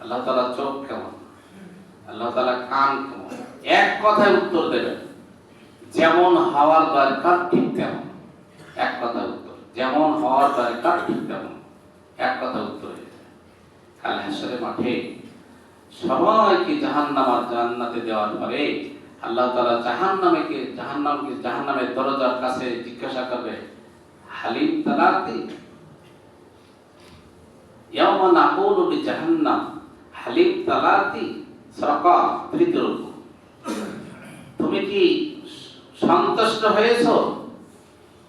আল্লাহ তাআলার চোখ কেমন, আল্লাহ তাআলার কান কেমন? এক কথায় উত্তর দেবেন, যেমন হওয়ার দরকার ঠিক তেমন। এক কথায় উত্তর, যেমন হওয়ার দরকার ঠিক তেমন। এক কথায় উত্তর হয়ে যাবে। কাল হাসরের মাঠে সবাইকে জাহান্নাম আর জান্নাতে দেওয়ার পরে আল্লাহ তাআলা জাহান্নামের দরজার কাছে জিজ্ঞাসা করবে, হালিম তালাতি? ইয়াওমা নাকুলু লিজাহান্নাম হালিম তালাতি? সরকা তৃতীয় রূপ। তুমি কি সন্তুষ্ট হয়েছো?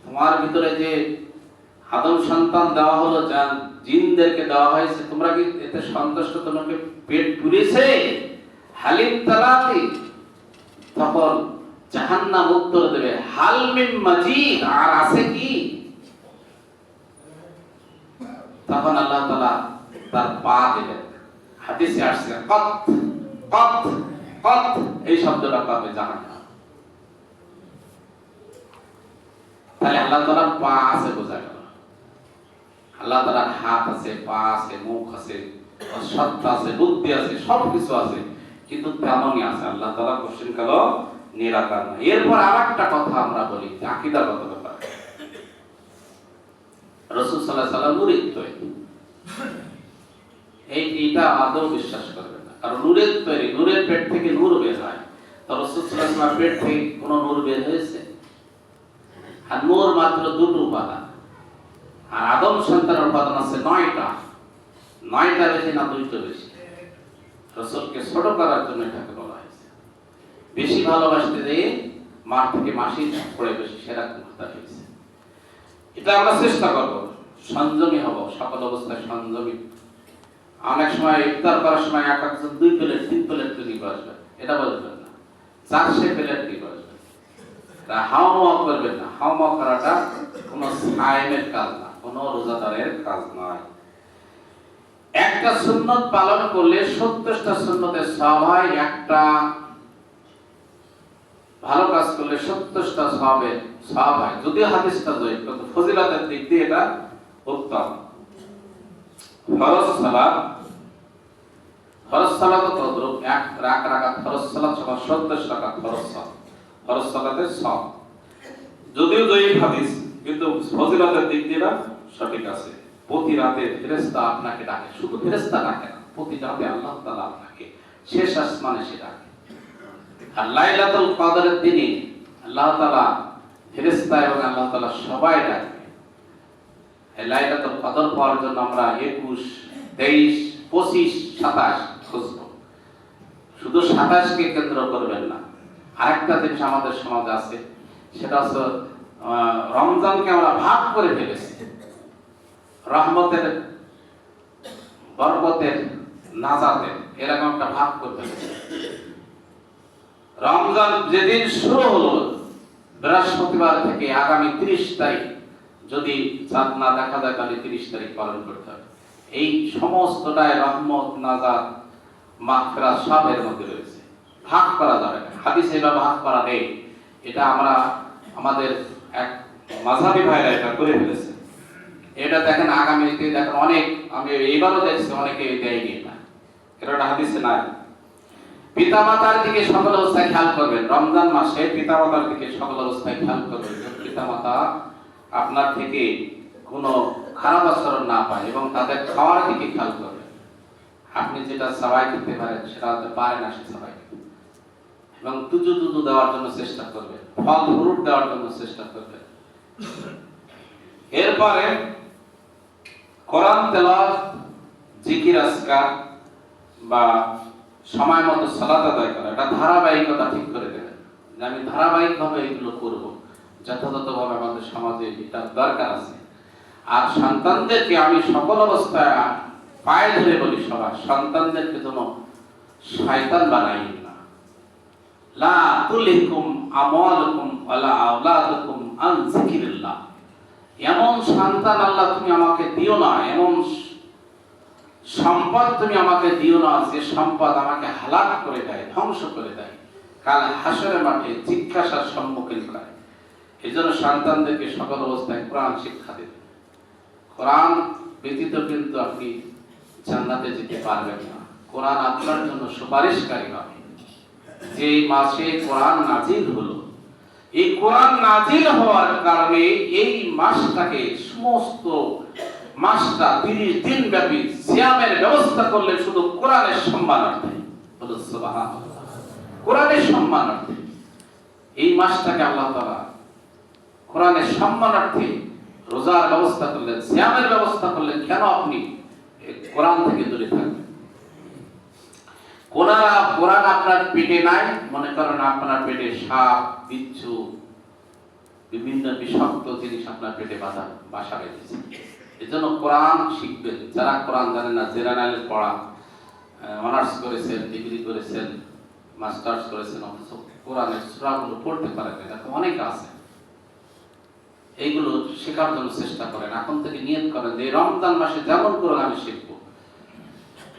তোমার ভিতরে যে আদম সন্তান দেওয়া হলো, জিনদেরকে দেওয়া হয়েছে, তোমরা কি এতে সন্তুষ্ট? তোমাকে পেট পুরেছে? হালিম তালাতি? তখন জাহান্নাম উত্তর দেবে, হাল মিন মাজিদ, আর আছে কি? তখন আল্লাহ তাআলা তার পা দিলেন। হাদিসে আসছে কত কত কত, এই শব্দটা পাবে জাহান্নাম। তাহলে আল্লাহ তাআলার পা আছে বোঝা গেল, আল্লাহ তাআলার হাত আছে, পা আছে, মুখ আছে, সত্তা আছে, বুদ্ধি আছে, সবকিছু আছে, কিন্তু তেমনই আছে আল্লাহ তাআলা কোশ্চেন কাল নিরাকার না। এরপর আরেকটা কথা আমরা বলি, আকীদাগত ব্যাপার। রাসূল সাল্লাল্লাহু আলাইহি ওয়াসাল্লাম নূরের তৈরি, এইটা আদৌ বিশ্বাস করবে না, কারণ নূরের তৈরি, নূরের পেট থেকে নূর বের হয়। তো রাসূল সাল্লাল্লাহু আলাইহি ওয়াসাল্লাম পেট থেকে কোন নূর বের হয়েছে? আর নূর মাত্র দুটো উপাদান, আর আদম সন্তানের উপাদান আছে 9টা, 9টা বেশি না 2টা বেশি। রাসূলকে ছোট করার জন্য এটাকে বলা হয়েছে। বেশি ভালোবাসতে দিয়ে মার থেকে মাসি পড়ে বেশি, সেরকম কথা হয়েছে। এটা আমরা চেষ্টা করব, সংযমী হব, সকল অবস্থায় সংযমী। অনেক সময় ইফতার করার সময় এক একজন 2 প্লেট 3 প্লেট তৈরি বসবে, এটা বলবেন না। 400 প্লেট দিয়ে বসবেন, হাওয়া করবেন না। হাওয়া করাটা কোনো সায়েমের কাজ না, কোনো রোজাদারের কাজ নয়। একটা সুন্নত পালন করলে 70টা সুন্নতের সওয়াব হয়, একটা ভালো কাজ করলে 70টা সওয়াবের সওয়াব হয়। যদিও হাদিসটা জয়ীফ, কিন্তু ফজিলতের দিক দিয়ে এটা উত্তম। ফরজ সালাত, ফরজ সালাত তদ্রূপ, এক রাকাত ফরজ সালাত সমান 70 রাকাত ফরজ সালাত, ফরজ সালাতের সওয়াব। যদিও জয়ীফ হাদিস, কিন্তু ফজিলতের দিক দিয়ে সঠিক আছে। প্রতি রাতে ফেরেশতা আপনাকে ডাকে, শুধু ফেরেশতা ডাকে না, প্রতি রাতে আল্লাহ তাআলা আপনাকে শেষ আসমানে সে ডাকে। আর লাইলাতুল কদরের দিনে আল্লাহ তাআলা ফেরেশতা এবং আল্লাহ তাআলা সবাই ডাকে। এই লাইলাতুল কদর পাওয়ার জন্য আমরা 21, 23, 25, 27 খুঁজব। শুধু 27 কে কেন্দ্র করবেন না। আরেকটা জিনিস আমাদের সমাজে আছে, সেটা হচ্ছে রমজানকে আমরা ভাগ করে ফেলেছি। রহমতের, বরকতের, নাজাতের, এরকম একটা ভাগ করে ফেলেছি। রমজান যেদিন শুরু হলো, বৃহস্পতিবার থেকে আগামী 30 তারিখ, যদি চাঁদ না দেখা যায় তাহলে 30 তারিখ পালন করতে হবে। এই সমস্তটাই রহমত, নাজাত, মাগফিরাত সবের মধ্যে রয়েছে, ভাগ করা যাবে না। হাদিসে এটা ভাগ করা নেই, এটা আমরা আমাদের এক মাযহাবী ভাইরা এটা করে ফেলেছে। এটা দেখেন আগামীতে দেখেন অনেক, আমি এইবারও দেখছি অনেকে দেয়নি, এটা হাদিসে নাই। পিতামাতার দিকে সকল অবস্থায় খেয়াল করবেন। রমজান মাসে পিতামাতার দিকে সকল অবস্থায় খেয়াল করবেন, পিতামাতা আপনার থেকে কোনো খারাপ আচরণ না পায়, এবং তাদের খাওয়ার দিকে খেয়াল করবেন। আপনি যেটা সবাই খেতে পারেন সেটা হতে পারে না সে সবাই, এবং তুজু তুজু দেওয়ার জন্য চেষ্টা করবেন, ফল ফ্রুট দেওয়ার জন্য চেষ্টা করবেন। এরপরে কোরআন তেলাওয়াত, জিকির আজকার বা সময় মতো সালাত আদায় করা, এটা ধারাবাহিকতা ঠিক করে দেবেন যে আমি ধারাবাহিকভাবে এগুলো করব, যথাযথভাবে আমাদের সমাজে এটা দরকার আছে। আর সন্তানদেরকে আমি সকল অবস্থায় পায়ে ধরে বলি, সবার সন্তানদেরকে যেন শয়তান বানাই না। লা তুলহিকুম আমওয়ালুকুম ওয়ালা আওলাদুকুম আন যিকিরিল্লাহ। এমন সন্তান আল্লাহ তুমি আমাকে দিও না, এমন সম্পদ তুমি আমাকে দিও না যে সম্পদ আমাকে হালাক করে দেয়, ধ্বংস করে দেয়, কাল হাসরের মাঠে জিজ্ঞাসার সম্মুখীন করে। এই জন্য সন্তানদেরকে সকল অবস্থায় কোরআন শিক্ষা দেবে। কোরআন ব্যতীত কিন্তু আপনি জান্নাতে যেতে পারবেন না। কোরআন আপনার জন্য সুপারিশকারী হবে। যে মাসে কোরআন নাজিল হলো, এই কোরআন নাজিল হওয়ার কারণে এই মাসটাকে, সমস্ত মাসটা 30 দিন ব্যাপী সিয়ামের ব্যবস্থা করলে শুধু কোরআনের সম্মানার্থে, বলো সুবহানাল্লাহ, কোরআনের সম্মানার্থে এই মাসটাকে আল্লাহ তাআলা কোরআনের সম্মানার্থে রোজার ব্যবস্থা করলেন, সিয়ামের ব্যবস্থা করলেন। কেন আপনি কোরআন থেকে দূরে থাকবেন? কোরআন আপনার পেটে নাই, মনে করেন আপনার পেটে সাপ, বিচ্ছু, বিভিন্ন বিষাক্ত জিনিস আপনার পেটে বাসা বেঁধেছে। এজন্য কোরআন শিখবেন। যারা কোরআন জানেন না, জেনারেল পড়া, অনার্স করেছেন, ডিগ্রি করেছেন, মাস্টার্স করেছেন, অথচ কোরআনের সূরাগুলো পড়তে পারেন না, এরকম অনেক আছে। এইগুলো শেখার জন্য চেষ্টা করেন। এখন থেকে নিয়ত করেন যে রমজান মাসে যেমন কোরআন আমি শিখবো,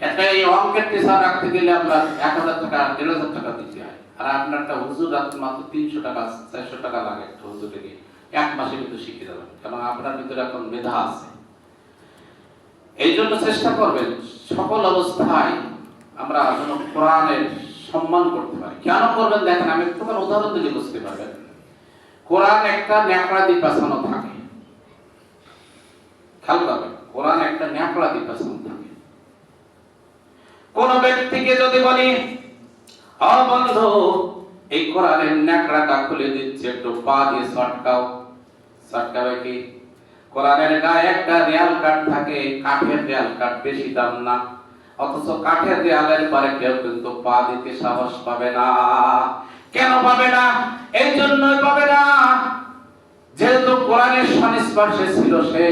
একটা এই অঙ্কের টিচার রাখতে গেলে আপনার 1000 টাকা 1500 টাকা দিতে হয়, আর আপনার একটা হুজুর রাখতে মাত্র 300 টাকা 400 টাকা লাগে একটা হুজুরকে এক মাসের ভিতরে শিখে যাবেন, কারণ আপনার ভিতরে এখন মেধা আছে। এই জন্য চেষ্টা করবেন সকল অবস্থায় আমরা যেন কোরআনের সম্মান করতে পারি। কেন করবেন দেখেন, আমি একটু উদাহরণ দিলে বুঝতে পারবেন। কোরআন একটা ন্যাকড়া দিয়ে পেছানো থাকে, খেয়াল করবেন, কোরআন একটা ন্যাকড়া দিয়ে পেছানো থাকে। কোন ব্যক্তিকে যদি বলি, ও বন্ধু এই কোরআনের ন্যাকড়াটা খুলে দিচ্ছে, একটু পা দিয়ে সটকাও, সটকাবে কি? কোরআনের গায়ে একটা রিয়াল কাঠ থাকে, কাঠের রিয়াল কাঠ বেশি দাম না, অথচ কাঠের রিয়ালের পরে কেউ কিন্তু পা দিতে সাহস পাবে না। কেন পাবে না? এই জন্যই পাবে না যেহেতু কোরআনের সংস্পর্শে ছিল সে,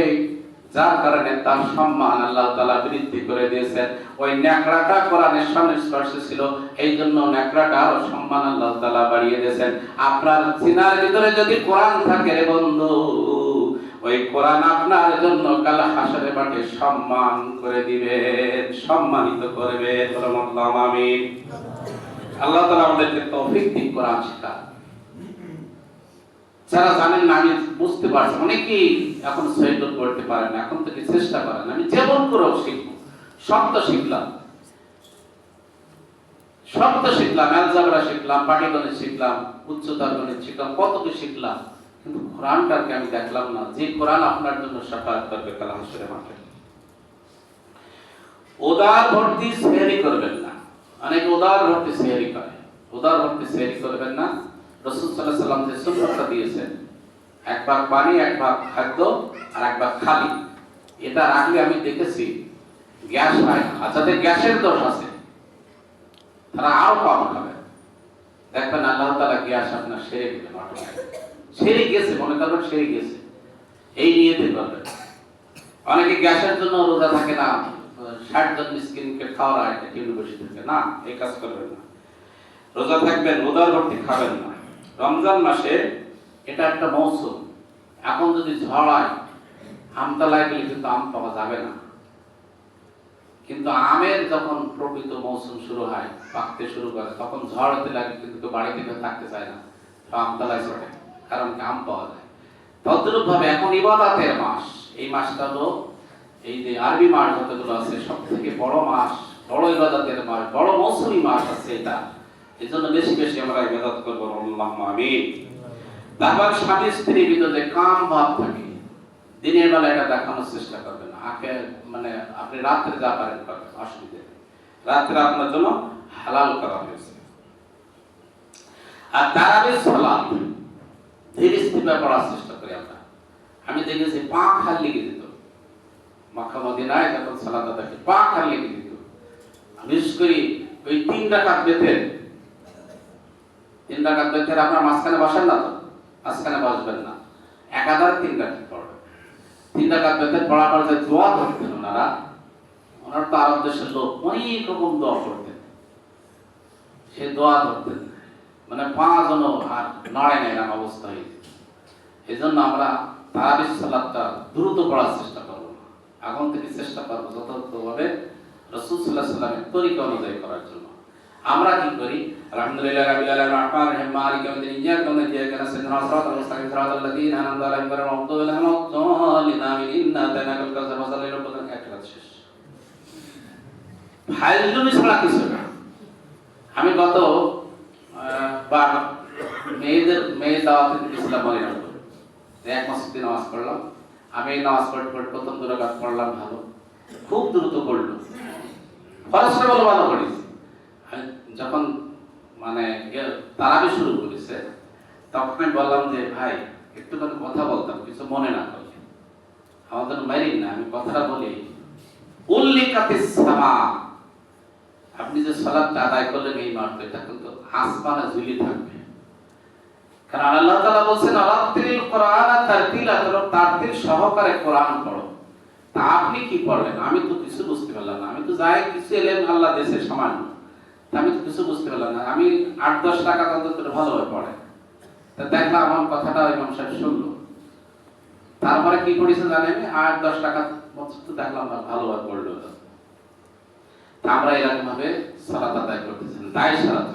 যার কারণে তার সম্মান আল্লাহ তাআলা বৃদ্ধি করে দিয়েছেন। ওই ন্যাকড়াটা কোরআনের সংস্পর্শে ছিল, এই জন্য ন্যাকড়াটার সম্মান আল্লাহ তাআলা বাড়িয়ে দিয়েছেন। আপনার সিনার ভিতরে যদি কোরআন থাকে রে বন্ধু, ওই কোরআন আপনার জন্য কাল হাসরের মাঠে সম্মান করে দিবেন, সম্মানিত করবেন। আল্লাহুম্মা আমিন। আল্লাহ তাআলা আমাদেরকে তৌফিক দিন কোরআন শেখা। যারা জানেন না, আমি বুঝতে পারছি অনেকেই এখন সহিহ পড়তে পারেন না, এখন থেকে চেষ্টা করেন। আমি যেমন করেও শিখবো, শব্দ শিখলাম, অ্যালজেব্রা শিখলাম, পাটিগণিত শিখলাম, উচ্চতার গণিত শিখলাম, কত কি শিখলাম, কিন্তু কোরআনটাকে আমি দেখলাম না যে কোরআন আপনার জন্য শাফাআত করবে কাল হাসরের মাঠে। উদার ভর্তি সেহরি করবেন না, অনেক উদার ভর্তি সেহরি করে, উদার ভর্তি সেহরি করবেন না। রাসূল সাল্লাল্লাহু আলাইহি ওয়াসাল্লাম যে সুন্নাতটা দিয়েছেন, এক ভাগ পানি, এক ভাগ খাদ্য, আর এক ভাগ খালি, এটা রাখলে আমি দেখেছি গ্যাস হয় না। আর যাদের গ্যাসের দোষ আছে তারা আরো কম খাবে, দেখবেন আল্লাহ তাআলা গ্যাস আপনার সেরে দিবেন, সেরে গেছে, মনে করবেন সেরে গেছে, এই নিয়তে করবেন। অনেকে গ্যাসের জন্য রোজা থাকে না, 60 জন মিসকিনকে খাওয়ার একটা টিউন বসে থাকে না, এই কাজ করবেন না। রোজা থাকবেন, উদার ভর্তি খাবেন না। রমজান মাসে এটা একটা মৌসুম, এখন যদি ঝড় হয়, আমতলায় গেলে কিন্তু আম পাওয়া যাবে না, কিন্তু আমের যখন প্রকৃত মৌসুম শুরু হয়, পাকতে শুরু করে, তখন ঝড় হতে লাগে, কিন্তু বাড়িতে কেউ থাকতে চায় না, আমতলায় চলে, কারণ আম পাওয়া যায়। তদ্রূপ ভাবে এখন ইবাদতের মাস, এই মাসটা হলো এই যে আরবি মাস যতগুলো আছে সব থেকে বড় মাস, বড় ইবাদতের মাস, বড় মৌসুমী মাস আছে এটা। এই জন্য বেশি বেশি আমরা ইবাদত করবো। আল্লাহুম্মা আমিন। তারপর স্বামী স্ত্রীর ভিতরে কাম ভাব থাকে, দিনের বেলা এটা দেখানোর চেষ্টা করবেন, আঁকে মানে আপনি রাত্রে যা পারেন করবেন, অসুবিধা নেই, রাত্রে আপনার জন্য হালাল করা হয়েছে। আর তারাবির সালাত ধীর স্থির পড়ার চেষ্টা করি আমরা। আমি দেখেছি পা খাল লেগে যেত, মক্কা মদিনায় যখন সালাত আদায় করি পা খাল লেগে যেত। বিশেষ করে ওই 3 রাকাত বেতের, 3 রাকাত বেতের আপনার মাঝখানে বসেন না তো, মাঝখানে বসবেন না, একাধারে 3 রাকাত পড়বেন। 3 রাকাত বেতের পড়ার পর যে দোয়া করতেন ওনারা তো আরব দেশের লোক, অনেক রকম দোয়া করতেন, সে দোয়া করতেন, মানে পা যেন আর নড়ে নাই এরকম অবস্থা হয়েছে। এই জন্য আমরা তারাবির সালাতটা দ্রুত পড়ার চেষ্টা করবো, এখন থেকে চেষ্টা করবো যথাযথভাবে রাসূল সাল্লাল্লাহু আলাইহি ওয়াসাল্লামের তরিকা অনুযায়ী করার জন্য। আমরা কি করি? আলহামদুলিল্লাহ রাব্বিল আলামিন রহমানির রহিম মালিকি ইয়াউমিদ্দিন ইয়্যাকা না'বুদু ওয়া ইয়্যাকা নাস্তাঈন ইহদিনাস সিরাতাল মুস্তাকিম সিরাতাল লাযীনা আন'আমতা আলাইহিম গায়রিল মাগদূবি আলাইহিম ওয়ালাদ-দাল্লিন আমিন। ইন্না আতাইনাকাল কাউসার ফাসাল্লি লিরাব্বিকা ওয়ানহার। একটা কাজ শেষ। ফাইলজুমি ছাড়া কিছু না। আমি গত বার মেয়ে দাওয়াতে ইসলাম মদিনা করি, এক মসজিদে নামাজ পড়লাম। আমি এই নামাজ পড়তে পড়তে প্রথম 2 রাকাত পড়লাম, ভালো, খুব দ্রুত পড়লো, ফরজটা বলে ভালো পড়েছি। যখন মানে তারাবি শুরু করেছে তখন আমি বললাম যে ভাই একটুখানি কথা বলতাম, কিছু মনে না করলে, আমাদের মারি না, আমি কথাটা বলি। উল্লিকাতিস সামা, আপনি যে সালাতটা আদায় করলেন এই মাত্র, এটা কিন্তু আসমানে ঝুলি থাকবে, কারণ আল্লাহ তাআলা বলেন আরাতিল কোরআন তারতিলা, তারতিল সহকারে কোরআন পড়ো। তা আপনি কি পড়লেন? আমি তো কিছু বুঝতে পারলাম না, আমি তো যাই কিছু এলেম আল্লাহ দেশে সামান্য, আমি তো কিছু বুঝতে পারলাম না। আমি 8-10 টাকা অন্তত ভালোভাবে পড়ে, তা দেখলাম আমার কথাটা ইমাম সাহেব শুনলো, তারপরে কি করেছে জানেন, 8-10 টাকা মতো দেখলাম ভালোভাবে পড়লো। আমরা এরকম ভাবে সালাত আদায় করতেছেন তাই সালাত।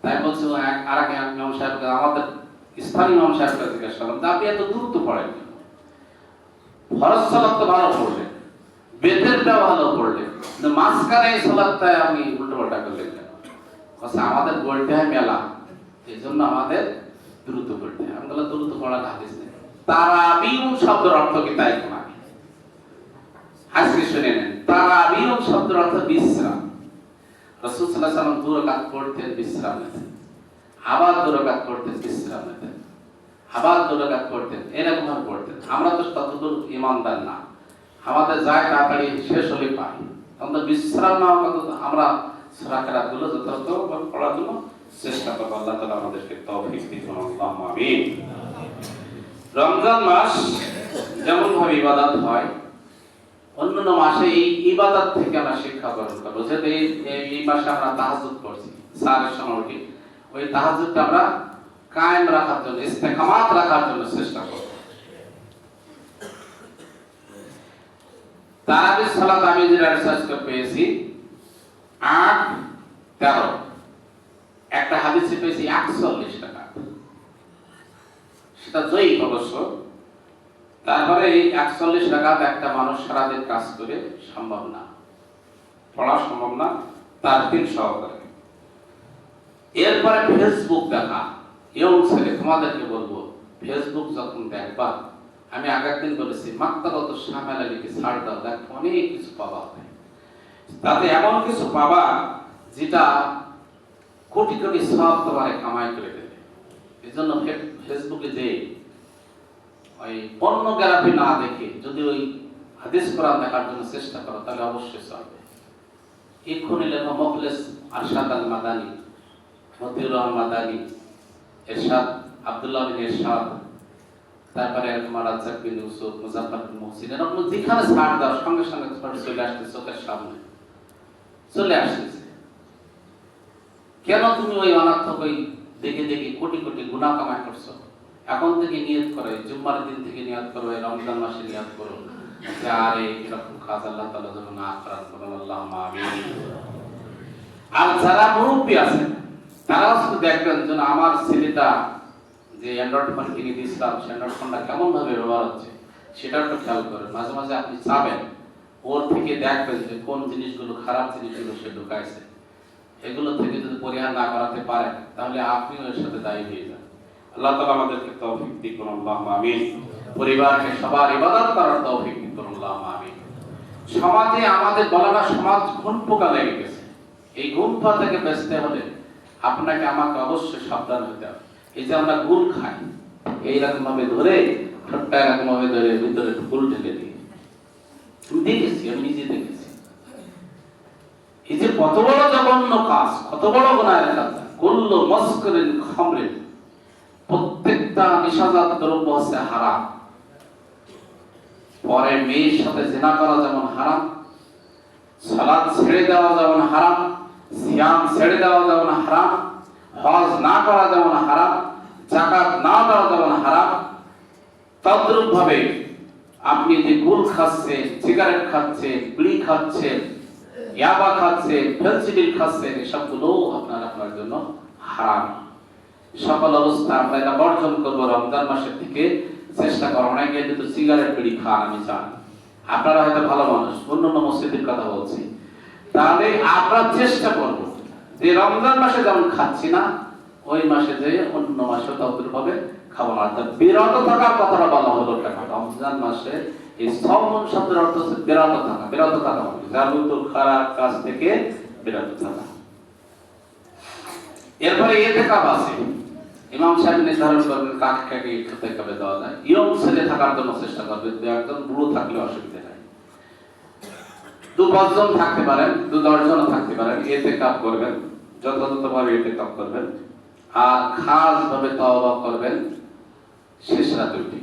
তাই বলছি আর আগে ইমাম সাহেবকে, আমাদের স্থানীয় ইমাম সাহেবকে জিজ্ঞাসা করলাম যে আপনি এত দূরত্ব পড়েন কেন? ফরজ সালাত তো ভালো পড়লেন, বেতেরটা ভালো পড়লেন, কিন্তু মাঝখানে এই সালাতটা আপনি উল্টো পাল্টা করলেন কেন? আচ্ছা আমাদের বলতে হয় মেলা, এই জন্য আমাদের দ্রুত পড়তে হয়। আমি বললাম দ্রুত পড়ার হাদিস নেই। তারাবিউ শব্দের অর্থ কি তাই কোন আগে হাসি শুনে নেন। তারাবিউ শব্দের অর্থ বিশ্রাম। রাসূল সাল্লাল্লাহু আলাইহি ওয়াসাল্লাম 2 রাকাত পড়তেন, বিশ্রাম নিতেন, আবার 2 রাকাত পড়তেন, বিশ্রাম নিতেন, আবার 2 রাকাত পড়তেন, এরকম ভাবে পড়তেন। আমরা তো ততদূর ইমানদার না, আমাদের যায় তাড়াতাড়ি শেষ হলে পাই, আমরা বিশ্রাম না কত আমরা সূরা কেরাতগুলো যথাযথ পড়ার জন্য চেষ্টা করব। আল্লাহ তাআলা আমাদেরকে তৌফিক দিন, আল্লাহুম্মা আমিন। রমজান মাস যেমন ভাবে ইবাদত হয়, অন্যান্য মাসে এই ইবাদত থেকে আমরা শিক্ষা গ্রহণ করবো। যেহেতু এই মাসে আমরা তাহাজ্জুদ করছি, সারের সময় উঠি, ওই তাহাজ্জুদটা আমরা কায়েম রাখার জন্য, ইস্তেকামাত রাখার জন্য চেষ্টা করব। তারাবির সালাত আমি যেটা রিসার্চ করে পেয়েছি 8-13, একটা হাদিসে পেয়েছি 41 টাকা, সেটা জয়ী অবশ্য। তারপরে এই 41 রাকাত একটা মানুষ সারাদিন কাজ করে সম্ভব না, পড়া সম্ভব না, তার দিন সহকারে। এরপরে ফেসবুক দেখা, ইয়ং ছেলে তোমাদেরকে বলবো, ফেসবুক যখন দেখবা, আমি আগের দিন বলেছি মাক্তারত শামিল আলীকে ছাড় দাও, দেখ অনেক কিছু পাবা, তাতে এমন কিছু পাবা যেটা কোটি কোটি সওয়াব তোমার কামাই করে দেবে। এই জন্য ফেসবুকে যে ওই পর্নোগ্রাফি না দেখে যদি ওই হাদিস কোরআন দেখার জন্য চেষ্টা করো, তাহলে অবশ্যই চলবে। এক্ষুনি লেখা মুখলেস আরশাদ আল মাদানী, মতিউর রহমান মাদানী, এরশাদ আব্দুল্লাহ বিন এরশাদ, তারপরে এরকম রাজ্জাক বিন ইউসুফ, মুজাফফর বিন মুহসিন, এরকম যেখানে ছাড় দাও সঙ্গে সঙ্গে চলে আসছে, চোখের সামনে চলে আসতেছে। কেন তুমি ওই অনার্থক ওই দেখে দেখে কোটি কোটি গুনাহ কামাই করছো? এখন থেকে নিয়ত করো, জুম্মার দিন থেকে নিয়ত করো, রমজান মাসে নিয়ত করো যে আর এরকম কাজ আল্লাহ তাআলা যেন না করান, আল্লাহুম্মা আমিন। আর যারা মুরব্বী আছেন তারাও শুধু দেখবেন যেন আমার ছেলেটা যে অ্যান্ড্রয়েড ফোন কিনে দিয়েছিলাম, সে অ্যান্ড্রয়েড ফোনটা কেমন ভাবে ব্যবহার হচ্ছে সেটা একটু খেয়াল করেন। মাঝে মাঝে আপনি চাবেন, ওর থেকে দেখবেন যে কোন জিনিসগুলো, খারাপ জিনিসগুলো সে ঢুকাইছে। এগুলো থেকে যদি পরিহার না করাতে পারেন, তাহলে আপনিও এর সাথে দায়ী হয়ে যান। আল্লাহ তাআলা আমাদেরকে তৌফিক দিন, আল্লাহুম্মা আমিন। পরিবারকে সবার ইবাদত করার তৌফিক দিন, আল্লাহুম্মা আমিন। সমাজে আমাদের বলানা সমাজ ঘুণ পোকা লেগে গেছে। এই ঘুণ পোকা থেকে বাঁচতে হলে আপনাকে আমাকে অবশ্যই সাবধান হতে হবে। এই যে আমরা গুল খাই, এইরকম ভাবে ধরে ঠোঁটটা এরকম ভাবে ধরে ভিতরে গুল ঢেলে দিই, আমি দেখেছি, আমি নিজে দেখেছি। এই যে কত বড় জঘন্য কাজ, কত বড় গুনাহের কাজ। কুল্লু মুসকিরিন খামরিন, প্রত্যেকটা নিশাজাত দ্রব্য হচ্ছে হারাম। পরে মেয়ের সাথে জিনা করা যেমন হারাম, সালাত ছেড়ে দেওয়া যেমন হারাম, সিয়াম ছেড়ে দেওয়া যেমন হারাম, হজ না করা যেমন হারাম, যাকাত না দেওয়া যেমন হারাম, তদ্রূপ ভাবে আপনি যে গুল খাচ্ছেন, সিগারেট খাচ্ছেন, বিড়ি খাচ্ছেন, ইয়াবা খাচ্ছেন, ফেন্সিডিল খাচ্ছেন, এসবগুলো আপনার জন্য হারাম। সকল অবস্থা আমরা এটা বর্জন করবো। রমজান মাসের থেকে চেষ্টা করো। অনেকে কিন্তু সিগারেট বিড়ি খান, আমি জানি, আপনারা হয়তো ভালো মানুষ, অন্যান্য মসজিদের কথা বলছি, তাহলে আমরা চেষ্টা করব যে রমজান মাসে যেমন খাচ্ছি না, ওই মাসে যে অন্য মাসে তদ্রূপ ভাবে খাবো না। বিরত থাকার কথাটা বলা হলো কেন? রমজান মাসে এই সওম শব্দের অর্থ হচ্ছে বিরত থাকা। বিরত থাকা মানে যাবতীয় খারাপ কাজ থেকে বিরত থাকা। এরপরে ইতিকাফ আছে। ইমাম সাহেব নির্ধারণ করবেন কাকে কাকে ইতিকাফে দেওয়া যায়। ইয়ং ছেলে থাকার জন্য চেষ্টা করবেন, একজন বুড়ো থাকলে অসুবিধা নাই, 2-5 জন থাকতে পারেন, 2-10 জন থাকতে পারেন। ইতিকাফ করবেন, যথাযথভাবে ইতিকাফ করবেন, আর খাস ভাবে তওবা করবেন শেষ রাতে উঠে।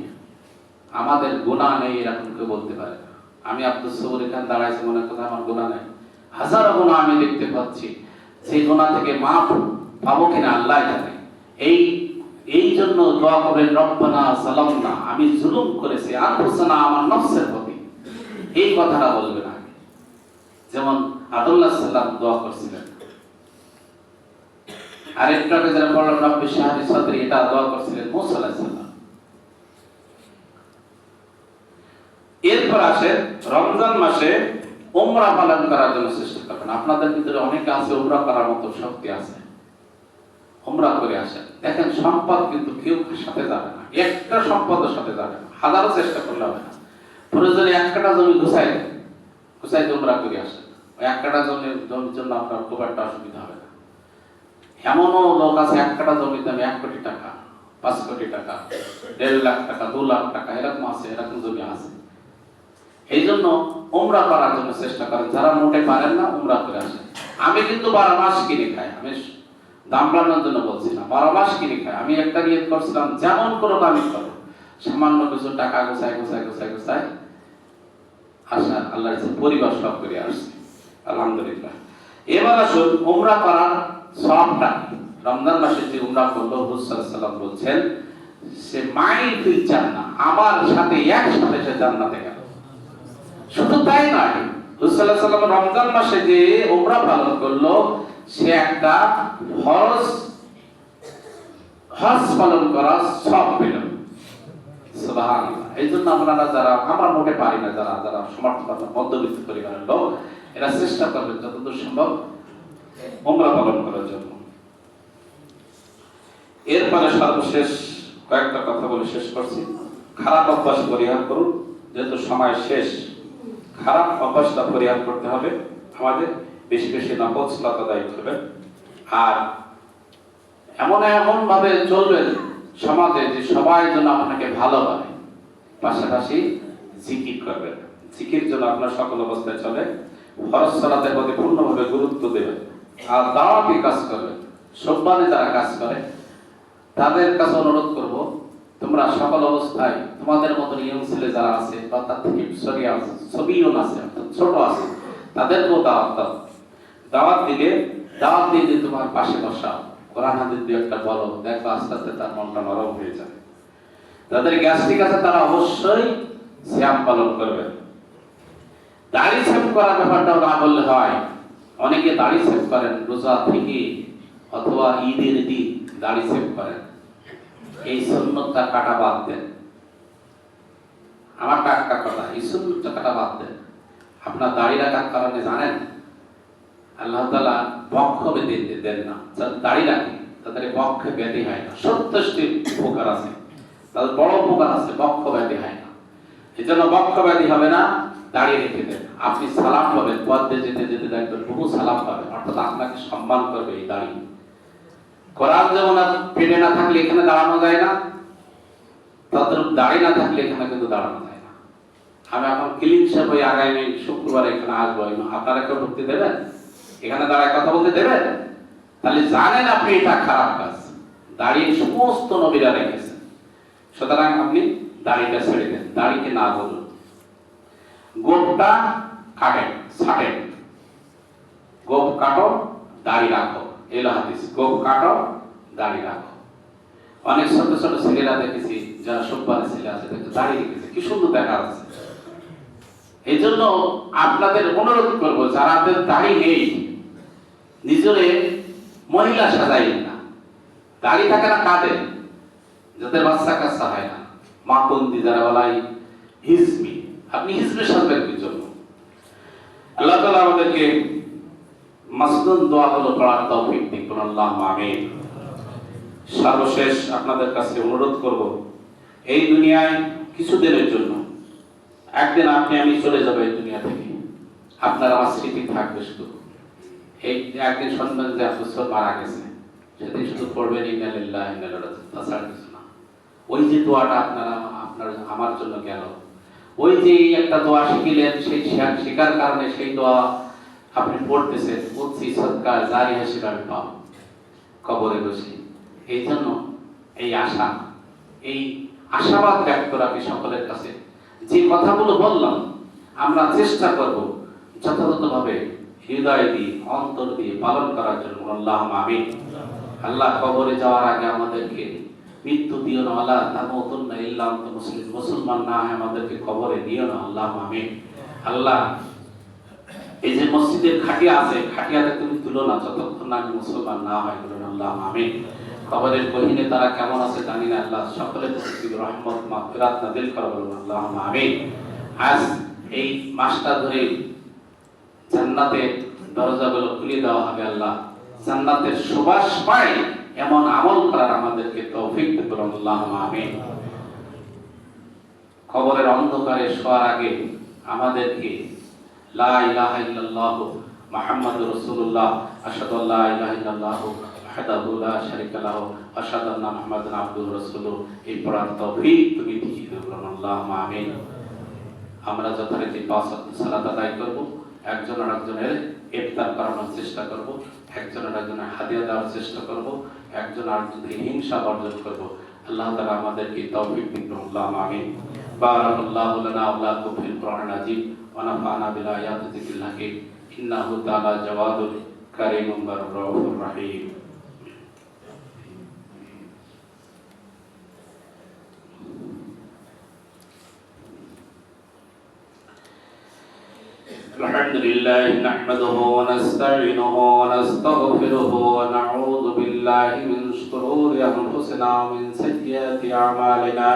আমাদের গুনাহ নেই এরকম কেউ বলতে পারে না। আমি আব্দুল সবুর এখানে দাঁড়াইছি, মনে কথা আমার গুনাহ নেই, হাজারো গুনাহ আমি দেখতে পাচ্ছি। সেই গুনাহ থেকে মাফ পাবো কিনা আল্লাহ জানে। এই জন্য দোয়া করবেন, রব্বানা যালামনা, আমি জুলুম করেছি, আনফুসানা, আমার নফসের প্রতি, এই কথাটা বলবেন আগে। যেমন আদম আলাইহিস সালাম দোয়া করছিলেন, আরেকটাকে যারা বলল রব্বি শাহরি সাদরি, এটা দোয়া করছিলেন মুসা আলাইহিস সালাম। এরপর আসে রমজান মাসে উমরা পালন করার জন্য চেষ্টা করবেন। আপনাদের ভিতরে অনেকে আছে উমরা করার মতো শক্তি আছে, উমরা করে আসেন। দেখেন সম্পদ কিন্তু কেউ সাথে যাবে না, একটা সম্পদের সাথে যাবে না, হাজারো চেষ্টা করলে হবে না। প্রয়োজনে এক কাঠা জমি গুছাই উমরা করে আসেন, ওই এক কাঠা জমির জন্য আপনার খুব একটা অসুবিধা হবে না। এমনও লোক আছে এক কাঠা জমির দাম 1 কোটি টাকা, 5 কোটি টাকা, 1.5 লাখ টাকা, 2 লাখ টাকা, এরকম আছে, এরকম জমি আছে। এই জন্য উমরা করার জন্য চেষ্টা করেন। যারা মোটে পারেন না উমরা করে আসেন। আমি কিন্তু 12 মাস কিনে খাই, আমি দাম বাড়ানোর জন্য বলছি না, 12 মাস কিনে খাই। আমি একটা নিয়ত করছিলাম যেমন কোনো আমি করবো, সামান্য কিছু টাকা গোছাই আসা আল্লাহর পরিবার সব করে আসছে, আলহামদুলিল্লাহ। এবার আসুন উমরা করার সবটা। রমজান মাসে যে উমরা করলো হুজুর সাল্লাল্লাহু আলাইহি ওয়াসাল্লাম বলছেন সে মাই ফিল জান্নাহ, আমার সাথে একসাথে সে জান্নাতে গেল। শুধু তাই নয়, হুজুর সাল্লাল্লাহু আলাইহি ওয়াসাল্লাম রমজান মাসে যে উমরা পালন করলো সে একটা হজ পালন করা সব পেল। সুবহানাল্লাহ। এই জন্য আমরা মোটে পারি না, যারা সমর্থন মধ্যবিত্ত পরিবারের লোক, এরা চেষ্টা করবেন যতদূর সম্ভব উমরা পালন করার জন্য। এরপরে সর্বশেষ কয়েকটা কথা বলে শেষ করছি। খারাপ অভ্যাস পরিহার করুন, যেহেতু সময় শেষ। খারাপ অভ্যাসটা পরিহার করতে হবে আমাদের, বেশি বেশি নফল সালাত আদায় করবেন। আর এমন ভাবে চলবেন সমাজে যে সবাই যেন আপনাকে ভালোবাসে। পাশাপাশি জিকির করবেন, জিকির জন্য আপনার সকল অবস্থায় চলে। ফরজ সালাতের প্রতি পূর্ণভাবে গুরুত্ব দেবেন। আর দাওয়াতি কাজ করবেন। সব্বানে যারা কাজ করে তাদের কাছে অনুরোধ করব, তোমরা সকল অবস্থায় তোমাদের মতো ইয়ং ছেলে যারা আছে বা তার থেকে ছবিও আছে, ছোট আছে, তাদেরকেও দাওয়াত দিলে তোমার পাশে বসা, কোরআন হাদিস দিয়ে একটা বলো, দেখো আস্তে আস্তে তার মনটা নরম হয়ে যাবে। যাদের গ্যাস্ট্রিক আছে তারা অবশ্যই সিয়াম পালন করবে। দাড়ি সেভ করার ব্যাপারটাও না বললে হয়। অনেকে দাড়ি সেভ করেন রোজা থেকে অথবা ঈদের দিন দাড়ি সেভ করেন, এই সুন্নতটা কাটা বাদ দেন। আমার টাটকা কথা, এই সুন্নতটা কাটা বাদ দেন। আপনার দাড়ি রাখার কারণে জানেন আল্লাহ তাআলা বক্ষ বেঁধে দেন না। যারা দাড়ি রাখে তাদের বক্ষে ব্যাধি হয় না। 70টি উপকার আছে, তাদের বড় উপকার আছে, বক্ষ ব্যাধি হয় না। এই জন্য বক্ষ ব্যাধি হবে না, দাড়ি রেখে দেন। আপনি সালাম পাবেন, পথে যেতে যেতে দেখবেন বহু সালাম পাবেন, অর্থাৎ আপনাকে সম্মান করবে এই দাড়ি। কোরআন যেমন পেটে না থাকলে এখানে দাঁড়ানো যায় না, তদ্রূপ দাড়ি না থাকলে এখানে কিন্তু দাঁড়ানো যায় না। আমি এখন ক্লিন শেভ হয়ে আগামী শুক্রবার এখানে আসবো, আপনারা কেউ ঢুকতে দেবেন? এখানে দাঁড়ায় কথা বলতে দেবেন? তাহলে জানেন আপনি এটা খারাপ কাজ। দাড়ি সমস্ত নবীরা রেখেছেন, সুতরাং আপনি দাড়িটা ছেড়ে দেন, দাড়িকে না বলুন। গোপটা কাটেন, ছাটেন, গোপ কাটো, দাড়ি রাখো, এলো হাদিস। গোপ কাটো, দাড়ি রাখো। অনেক ছোট ছোট ছেলেরা দেখেছি যারা সব্বানের ছেলে আছে, দাড়ি রেখেছে, কি সুন্দর দেখা যাচ্ছে। এই জন্য আপনাদের অনুরোধ করবো, যারাদের দাড়ি নেই নিজরে মহিলা সাজাইন না। দাড়ি থাকে না কাঁদে, যাদের বাচ্চা কাচ্চা হয় না, মা বন্দি যারা বলাই হিজমি, আপনি হিজমি সাজবেন কি জন্য? আল্লাহ তাআলা আমাদেরকে মাসনুন দোয়া হলো পড়ার তৌফিক দিন, আল্লাহুম্মা আমিন। সর্বশেষ আপনাদের কাছে অনুরোধ করব, এই দুনিয়ায় কিছুদিনের জন্য, একদিন আপনি আমি চলে যাব এই দুনিয়া থেকে, আপনার আমার স্মৃতি থাকবে শুধু। এই একদিন শুনবেন যে আফসোস মারা গেছে, সেদিন শুধু পড়বেন ইন্না লিল্লাহি ওয়া ইন্না ইলাইহি রাজিউন, তাছাড়া কিছু না। ওই যে দোয়াটা আপনার আমার জন্য গেল, ওই যে একটা দোয়া শিখিলেন, সেই শেখার কারণে সেই দোয়া আপনি পড়তেছেন, বলছি সদকা জারি হিসেবে আমি পাব কবরে বসে। এই জন্য এই আশা, এই আশাবাদ ব্যক্ত রাখি সকলের কাছে। যে কথাগুলো বললাম আমরা চেষ্টা করব যথাযথভাবে হৃদয় দিয়ে, অন্তর দিয়ে পালন করার জন্য। আল্লাহুম্মা আমিন। আল্লাহ কবরে যাওয়ার আগে আমাদেরকে মৃত্যু দিও না, আল্লাহ তামুতুন্না ইল্লা আনতুম মুসলিমুন, মুসলমান না হয় আমাদেরকে কবরে দিও না, আল্লাহুম্মা আমিন। আল্লাহ এই যে মসজিদের খাটিয়া আছে, খাটিয়াতে তুমি তুলো না যতক্ষণ না আমি মুসলমান না হয়। বলুন আল্লাহ আমিন। কবরের গহীনে তারা কেমন আছে জানি না, আল্লাহ সকলের প্রতি রহমত মাগফিরাত নাযিল করো। বলুন আল্লাহ আমিন। আজ এই মাসটা ধরে জান্নাতের দরজাগুলো খুলে দেওয়া হবে। আল্লাহ জান্নাতের সুবাস পায় এমন আমল করার আমাদেরকে তৌফিক দিন। বলুন আল্লাহ আমিন। কবরের অন্ধকারে শোয়ার আগে আমাদেরকে লা ইলাহা ইল্লাল্লাহ মুহাম্মাদুর রাসূলুল্লাহ আশহাদু আল্লা ইলাহা ইল্লাল্লাহ ওয়াহদাহু লা শারীকা লাহু ওয়া আশহাদু আন্না মুহাম্মাদান আবদুহু ওয়া রাসূলুহু এই পড়ার তৌফিক তুমি দিয়ে দাও। বলুন আল্লাহুম্মা আমিন। আমরা যথারীতি পাঁচ ওয়াক্ত সালাত আদায় করব, একজন আরেকজনের ইফতার করানোর চেষ্টা করব, একজন আরেকজনের হাদিয়া দেওয়ার চেষ্টা করব, একজন আরেকজনের হিংসা বর্জন করব। আল্লাহ তাআলা আমাদেরকে তৌফিক দিন। আল্লাহুম্মা আমিন। বারাকাল্লাহু লানা ওয়া লাকুম ফিল কুরআনিল আযীম ওয়া নাফা'না বিল আয়াতি যিকরিল হাকীম ইন্নাহু তাআলা জাওয়াদুল কারীমুর রাউফুর রহিম। الحمد لله نحمده ونستعينه ونستغفره ونعوذ بالله من شرور أنفسنا ومن سيئات أعمالنا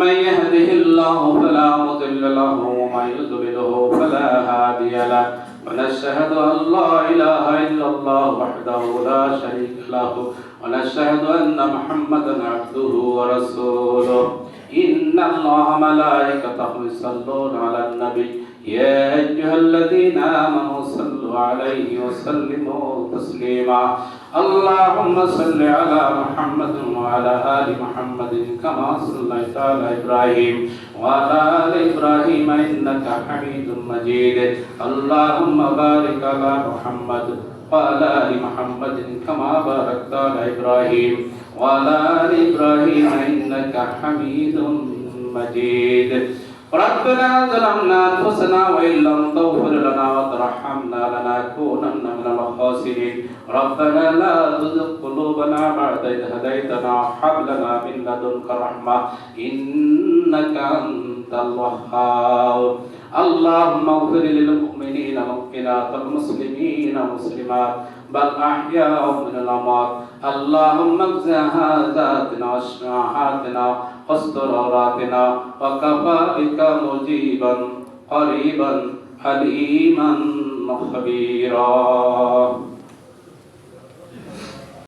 من يهده الله فلا مضل له ومن يضلله فلا هادي له ونشهد أن لا إله إلا الله وحده لا شريك له ونشهد أن محمدا عبده ورسوله إن الله ملائكته يصلون على النبي يا أيها الذين آمنوا صلوا عليه وسلموا تسليما اللهم صل على محمد وعلى آل محمد كما صليت على إبراهيم وعلى آل إبراهيم إنك حميد مجيد اللهم بارك على محمد وعلى آل محمد كما باركت على إبراهيم وعلى آل إبراهيم إنك حميد مجيد ربنا ظلمنا أنفسنا وإن لم تغفر لنا وترحمنا لنكونن من الخاسرين ربنا لا تزغ قلوبنا بعد إذ هديتنا وهب لنا من لدنك رحمة إنك أنت الوهاب اللهم اغفر للمؤمنين والمؤمنات والمسلمين والمسلمات بل أحياء من الأموات اللهم اجز هاداتنا واشف عاهاتنا واستر عوراتنا وكفى بك مجيبا قريبا حليما خبيرا